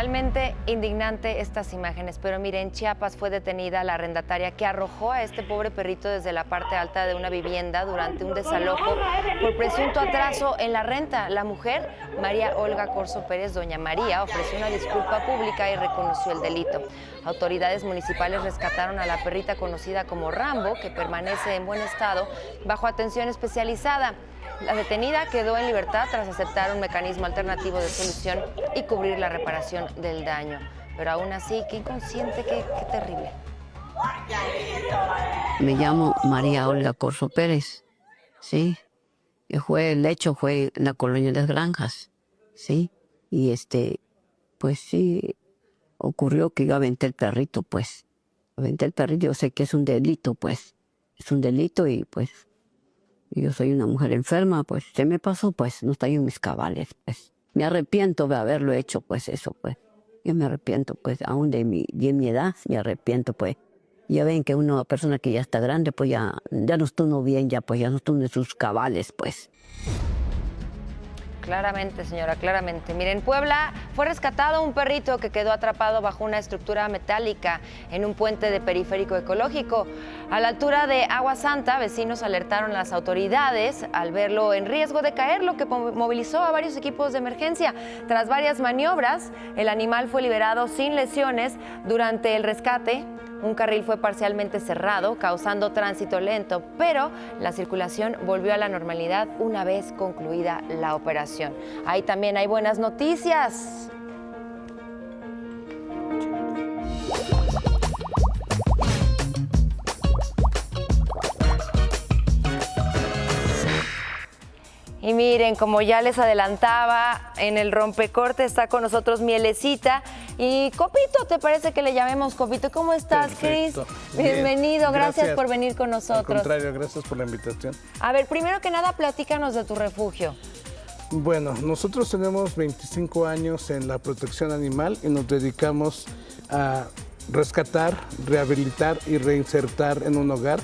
Realmente indignante estas imágenes, pero miren, en Chiapas fue detenida la arrendataria que arrojó a este pobre perrito desde la parte alta de una vivienda durante un desalojo por presunto atraso en la renta. La mujer, María Olga Corso Pérez, doña María, ofreció una disculpa pública y reconoció el delito. Autoridades municipales rescataron a la perrita conocida como Rambo, que permanece en buen estado bajo atención especializada. La detenida quedó en libertad tras aceptar un mecanismo alternativo de solución y cubrir la reparación del daño. Pero aún así, qué inconsciente, qué terrible. Me llamo María Olga Corso Pérez, ¿sí? El hecho fue en la colonia de las Granjas, ¿sí? Y pues sí, ocurrió que yo aventé el perrito, pues. Aventé el perrito, yo sé que es un delito, pues. Es un delito y pues... Yo soy una mujer enferma, pues se me pasó, pues no estoy en mis cabales, pues. Me arrepiento de haberlo hecho, pues eso, pues. Yo me arrepiento, pues, aún de mi edad, me arrepiento, pues. Ya ven que una persona que ya está grande, pues ya no estuvo bien, pues ya no estuvo en sus cabales, pues. Claramente, señora, claramente. Miren, en Puebla fue rescatado un perrito que quedó atrapado bajo una estructura metálica en un puente de periférico ecológico. A la altura de Agua Santa, vecinos alertaron a las autoridades al verlo en riesgo de caer, lo que movilizó a varios equipos de emergencia. Tras varias maniobras, el animal fue liberado sin lesiones. Durante el rescate, un carril fue parcialmente cerrado, causando tránsito lento, pero la circulación volvió a la normalidad una vez concluida la operación. Ahí también hay buenas noticias. Y miren, como ya les adelantaba, en el rompecorte está con nosotros Mielecita y Copito. ¿Te parece que le llamemos Copito? ¿Cómo estás, Cris? Bienvenido, gracias por venir con nosotros. Al contrario, gracias por la invitación. A ver, primero que nada, platícanos de tu refugio. Bueno, nosotros tenemos 25 años en la protección animal y nos dedicamos a rescatar, rehabilitar y reinsertar en un hogar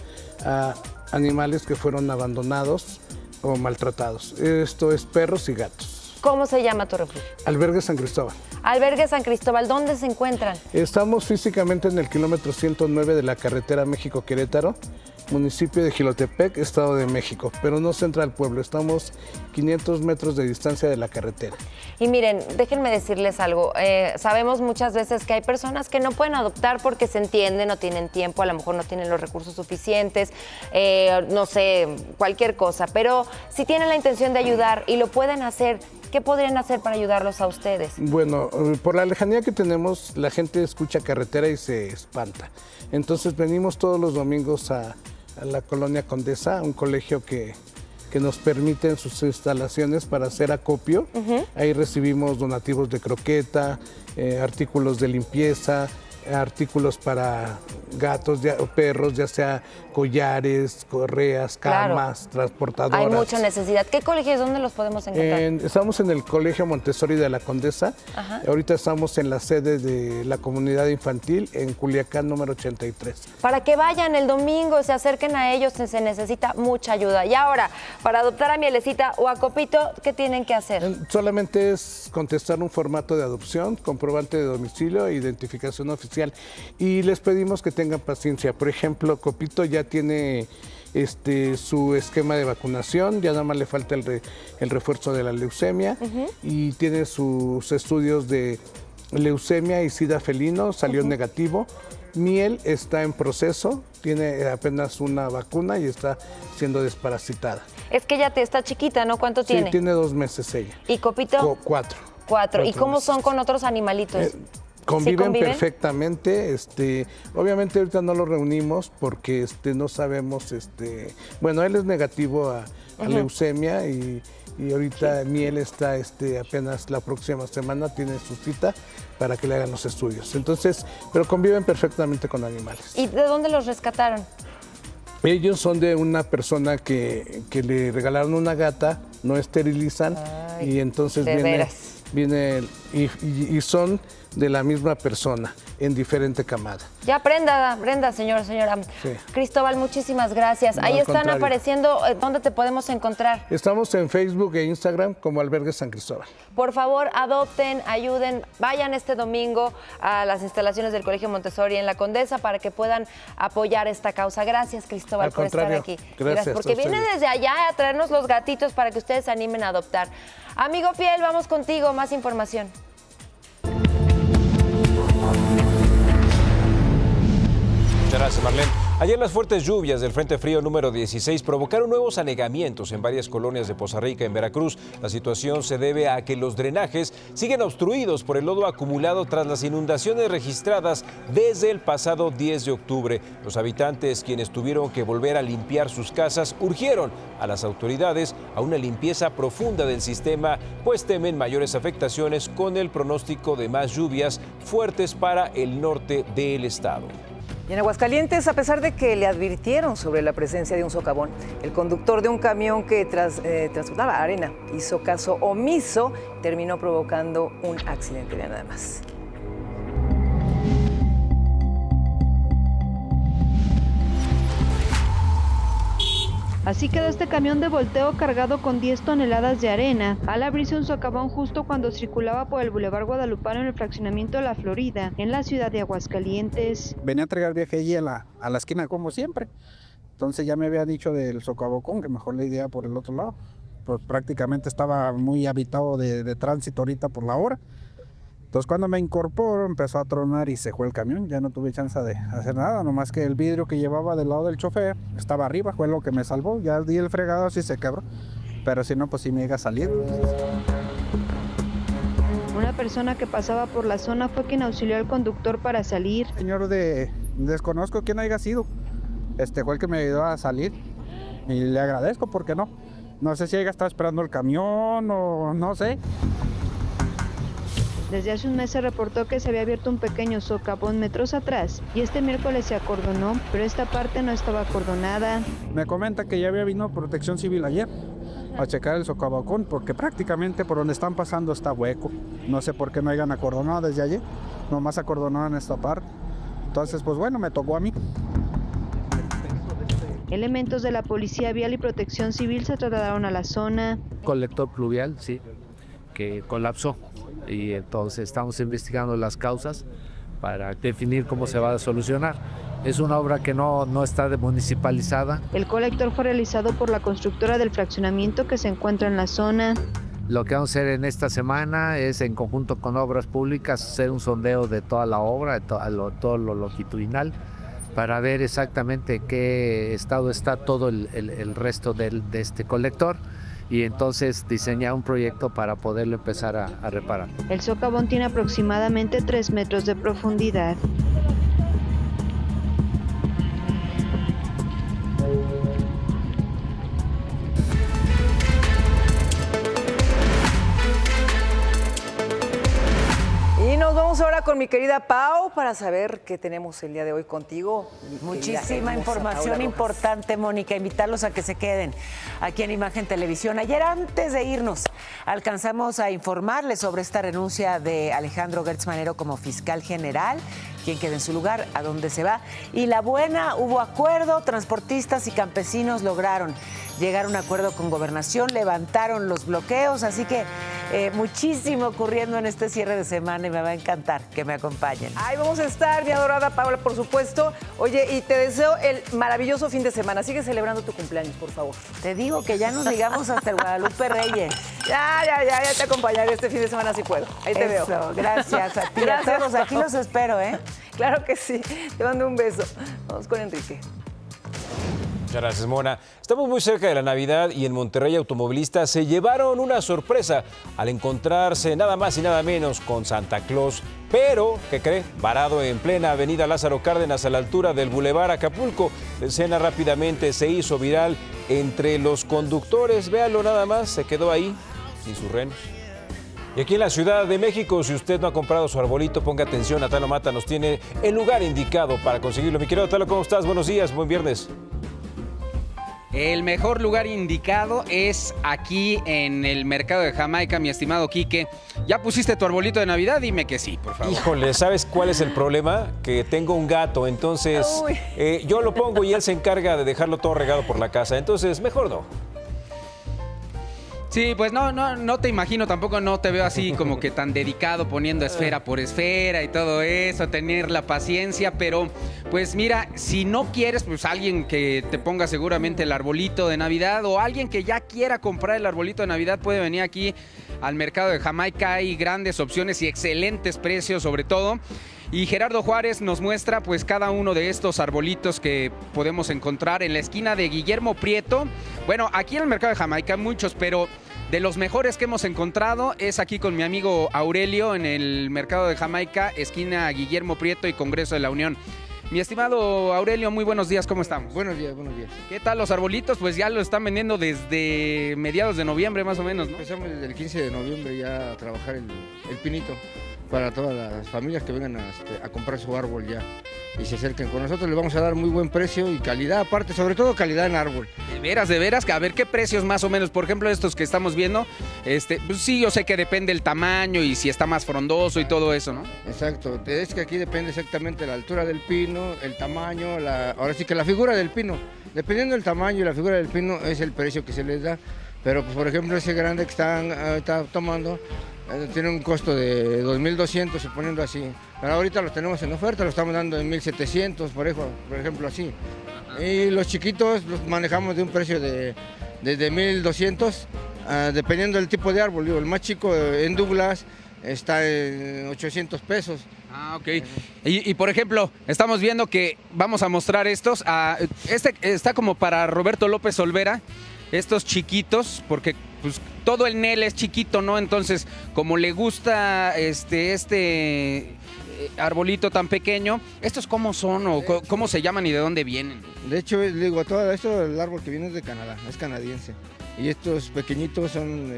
a animales que fueron abandonados o maltratados. Esto es perros y gatos. ¿Cómo se llama tu refugio? Albergue San Cristóbal. Albergue San Cristóbal, ¿dónde se encuentran? Estamos físicamente en el kilómetro 109 de la carretera México-Querétaro, municipio de Jilotepec, Estado de México, pero no centra al pueblo. Estamos 500 metros de distancia de la carretera. Y miren, déjenme decirles algo. Sabemos muchas veces que hay personas que no pueden adoptar porque se entienden, no tienen tiempo, a lo mejor no tienen los recursos suficientes, no sé, cualquier cosa. Pero si tienen la intención de ayudar y lo pueden hacer, ¿qué podrían hacer para ayudarlos a ustedes? Bueno, por la lejanía que tenemos, la gente escucha carretera y se espanta. Entonces venimos todos los domingos a la colonia Condesa, un colegio que nos permite en sus instalaciones para hacer acopio. Ahí recibimos donativos de croqueta, artículos de limpieza, artículos para gatos o perros, ya sea collares, correas, camas, transportadoras. Hay mucha necesidad. ¿Qué colegios, dónde los podemos encontrar? Estamos en el Colegio Montessori de la Condesa. Ahorita estamos en la sede de la comunidad infantil en Culiacán número 83. Para que vayan el domingo, se acerquen a ellos, se necesita mucha ayuda. Y ahora, para adoptar a Mielecita o a Copito, ¿qué tienen que hacer? Solamente es contestar un formato de adopción, comprobante de domicilio e identificación oficial. Y les pedimos que tengan paciencia. Por ejemplo, Copito ya tiene su esquema de vacunación, ya nada más le falta el refuerzo de la leucemia y tiene sus estudios de leucemia y sida felino, salió negativo. Miel está en proceso, tiene apenas una vacuna y está siendo desparasitada. Es que ella está chiquita, ¿no? ¿Cuánto tiene? Sí, tiene 2 meses ella. ¿Y Copito? 4. 4. ¿Y cómo son con otros animalitos? Conviven perfectamente, obviamente ahorita no lo reunimos porque no sabemos, bueno, él es negativo a leucemia y ahorita Miel está apenas la próxima semana tiene su cita para que le hagan los estudios. Entonces, pero conviven perfectamente con animales. ¿Y de dónde los rescataron? Ellos son de una persona que le regalaron una gata, no esterilizan y entonces viene y son de la misma persona en diferente camada. Ya prenda, señora. Sí. Cristóbal, muchísimas gracias. No, ahí al están contrario. apareciendo, ¿dónde te podemos encontrar? Estamos en Facebook e Instagram como Albergue San Cristóbal. Por favor, adopten, ayuden, vayan este domingo a las instalaciones del Colegio Montessori en La Condesa para que puedan apoyar esta causa. Gracias, Cristóbal, Al por estar contrario, aquí. gracias porque a ustedes. viene desde allá a traernos los gatitos para que ustedes se animen a adoptar. Amigo fiel, vamos contigo, más información. Muchas gracias, Marlene. Ayer las fuertes lluvias del Frente Frío número 16 provocaron nuevos anegamientos en varias colonias de Poza Rica, en Veracruz. La situación se debe a que los drenajes siguen obstruidos por el lodo acumulado tras las inundaciones registradas desde el pasado 10 de octubre. Los habitantes, quienes tuvieron que volver a limpiar sus casas, urgieron a las autoridades a una limpieza profunda del sistema, pues temen mayores afectaciones con el pronóstico de más lluvias fuertes para el norte del estado. Y en Aguascalientes, a pesar de que le advirtieron sobre la presencia de un socavón, el conductor de un camión que transportaba arena hizo caso omiso, terminó provocando un accidente. Vean nada más. Así quedó este camión de volteo cargado con 10 toneladas de arena al abrirse un socavón justo cuando circulaba por el Boulevard Guadalupano en el fraccionamiento de La Florida, en la ciudad de Aguascalientes. Venía a entregar viaje allí a la esquina como siempre, entonces ya me había dicho del socavón que mejor le idea por el otro lado, pues prácticamente estaba muy habitado de tránsito ahorita por la hora. Entonces cuando me incorporo empezó a tronar y se fue el camión, ya no tuve chance de hacer nada, nomás que el vidrio que llevaba del lado del chofer estaba arriba, fue lo que me salvó, ya di el fregado así se quebró, pero si no pues sí me iba a salir. Una persona que pasaba por la zona fue quien auxilió al conductor para salir. Señor desconozco quién haya sido, fue el que me ayudó a salir y le agradezco porque no sé si haya estado esperando el camión o no sé. Desde hace un mes se reportó que se había abierto un pequeño socavón metros atrás y este miércoles se acordonó, pero esta parte no estaba acordonada. Me comenta que ya había venido Protección Civil ayer a checar el socavón porque prácticamente por donde están pasando está hueco. No sé por qué no hayan acordonado desde ayer, nomás acordonaron esta parte. Entonces, pues bueno, me tocó a mí. Elementos de la Policía Vial y Protección Civil se trasladaron a la zona. Colector pluvial, sí, que colapsó. Y entonces estamos investigando las causas para definir cómo se va a solucionar. Es una obra que no está municipalizada. El colector fue realizado por la constructora del fraccionamiento que se encuentra en la zona. Lo que vamos a hacer en esta semana es, en conjunto con Obras Públicas, hacer un sondeo de toda la obra, de todo lo longitudinal, para ver exactamente en qué estado está todo el resto de este colector. Y entonces diseñar un proyecto para poderlo empezar a reparar. El socavón tiene aproximadamente 3 metros de profundidad. Y nos vamos ahora con mi querida Pau para saber qué tenemos el día de hoy contigo. Muchísima información importante, Mónica. Invitarlos a que se queden aquí en Imagen Televisión. Ayer, antes de irnos, alcanzamos a informarles sobre esta renuncia de Alejandro Gertz Manero como fiscal general. ¿Quién queda en su lugar? ¿A dónde se va? Y la buena, hubo acuerdo, transportistas y campesinos lograron llegar a un acuerdo con Gobernación, levantaron los bloqueos, así que muchísimo ocurriendo en este cierre de semana y me va a encantar que me acompañen. Ahí vamos a estar, mi adorada Paula, por supuesto. Oye, y te deseo el maravilloso fin de semana. Sigue celebrando tu cumpleaños, por favor. Te digo que ya nos ligamos hasta el Guadalupe Reyes. Ya te acompañaré este fin de semana si puedo. Ahí te veo. Gracias a ti, Gracias, a todos. Aquí los espero, ¿eh? Claro que sí. Te mando un beso. Vamos con Enrique. Muchas gracias, Mona. Estamos muy cerca de la Navidad y en Monterrey automovilistas se llevaron una sorpresa al encontrarse nada más y nada menos con Santa Claus. Pero, ¿qué cree? Varado en plena avenida Lázaro Cárdenas a la altura del Boulevard Acapulco. La escena rápidamente se hizo viral entre los conductores. Véanlo nada más, se quedó ahí sin sus renos. Y aquí en la Ciudad de México, si usted no ha comprado su arbolito, ponga atención, Talo Mata nos tiene el lugar indicado para conseguirlo. Mi querido Talo, ¿cómo estás? Buenos días, buen viernes. El mejor lugar indicado es aquí en el mercado de Jamaica, mi estimado Quique. ¿Ya pusiste tu arbolito de Navidad? Dime que sí, por favor. Híjole, ¿sabes cuál es el problema? Que tengo un gato, entonces yo lo pongo y él se encarga de dejarlo todo regado por la casa, entonces mejor no. Sí, pues no te imagino, tampoco no te veo así como que tan dedicado poniendo esfera por esfera y todo eso, tener la paciencia, pero pues mira, si no quieres, pues alguien que te ponga seguramente el arbolito de Navidad o alguien que ya quiera comprar el arbolito de Navidad puede venir aquí al mercado de Jamaica. Hay grandes opciones y excelentes precios sobre todo. Y Gerardo Juárez nos muestra pues cada uno de estos arbolitos que podemos encontrar en la esquina de Guillermo Prieto. Bueno, aquí en el mercado de Jamaica hay muchos, pero de los mejores que hemos encontrado es aquí con mi amigo Aurelio en el mercado de Jamaica, esquina Guillermo Prieto y Congreso de la Unión. Mi estimado Aurelio, muy buenos días, ¿cómo estamos? Buenos días, buenos días. ¿Qué tal los arbolitos? Pues ya lo están vendiendo desde mediados de noviembre más o menos, ¿no? Empezamos desde el 15 de noviembre ya a trabajar el pinito para todas las familias que vengan a comprar su árbol ya y se acerquen con nosotros. Les vamos a dar muy buen precio y calidad, aparte, sobre todo calidad en árbol. De veras, que a ver qué precios más o menos, por ejemplo, estos que estamos viendo, pues sí, yo sé que depende el tamaño y si está más frondoso y todo eso, ¿no? Exacto, es que aquí depende exactamente la altura del pino, el tamaño, ahora sí que la figura del pino. Dependiendo del tamaño y la figura del pino es el precio que se les da, pero pues, por ejemplo, ese grande que está tomando tiene un costo de 2.200, suponiendo así. Pero ahorita los tenemos en oferta, lo estamos dando en 1.700, por ejemplo, así. Y los chiquitos los manejamos de un precio de desde 1.200, dependiendo del tipo de árbol. El más chico en Douglas está en 800 pesos. Ah, ok. Y por ejemplo, estamos viendo que vamos a mostrar estos. Este está como para Roberto López Olvera. Estos chiquitos, porque pues todo el NEL es chiquito, ¿no? Entonces, como le gusta este arbolito tan pequeño, ¿estos cómo son o cómo se llaman y de dónde vienen? De hecho, digo, todo esto, el árbol que viene es de Canadá, es canadiense. Y estos pequeñitos son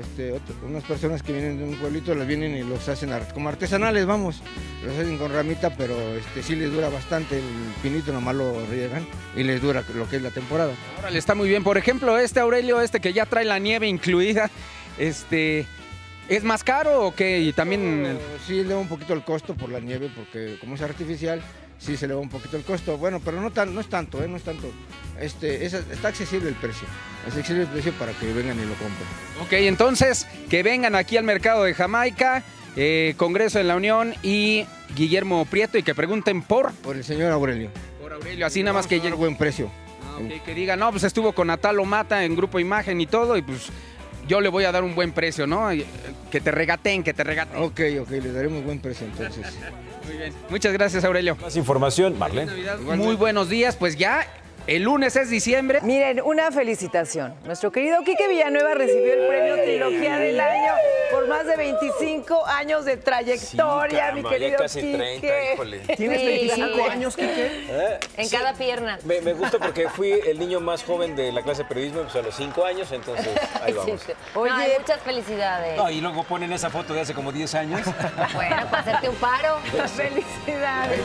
unas personas que vienen de un pueblito, los vienen y los hacen como artesanales, vamos. Los hacen con ramita, pero sí les dura bastante, el pinito nomás lo riegan y les dura lo que es la temporada. Órale, está muy bien. Por ejemplo, Aurelio, que ya trae la nieve incluida, ¿es más caro o qué? Y también... Sí, eleva un poquito el costo por la nieve, porque como es artificial, sí se eleva un poquito el costo. Bueno, pero no es tanto, no es tanto. Está accesible el precio. Es accesible el precio para que vengan y lo compren. Ok, entonces, que vengan aquí al mercado de Jamaica, Congreso de la Unión y Guillermo Prieto y que pregunten por el señor Aurelio. Por Aurelio, así nada más que llegue. Buen precio. Okay, que digan, no, pues estuvo con Atalo Mata en Grupo Imagen y todo, y pues yo le voy a dar un buen precio, ¿no? Que te regateen. Ok, le daremos buen precio entonces. Muy bien. Muchas gracias, Aurelio. Más información, Marlene. Muy buenos días, pues ya el lunes es diciembre. Miren, una felicitación. Nuestro querido Quique Villanueva recibió el premio Trilogía del Año por más de 25 años de trayectoria, sí, mi querido casi Quique. 30, híjole. ¿Tienes 25 años, Quique? En cada pierna. Me gusta porque fui el niño más joven de la clase de periodismo, pues a los 5 años, entonces ahí vamos. Oye, muchas felicidades. No, y luego ponen esa foto de hace como 10 años. Bueno, para hacerte un paro. Felicidades.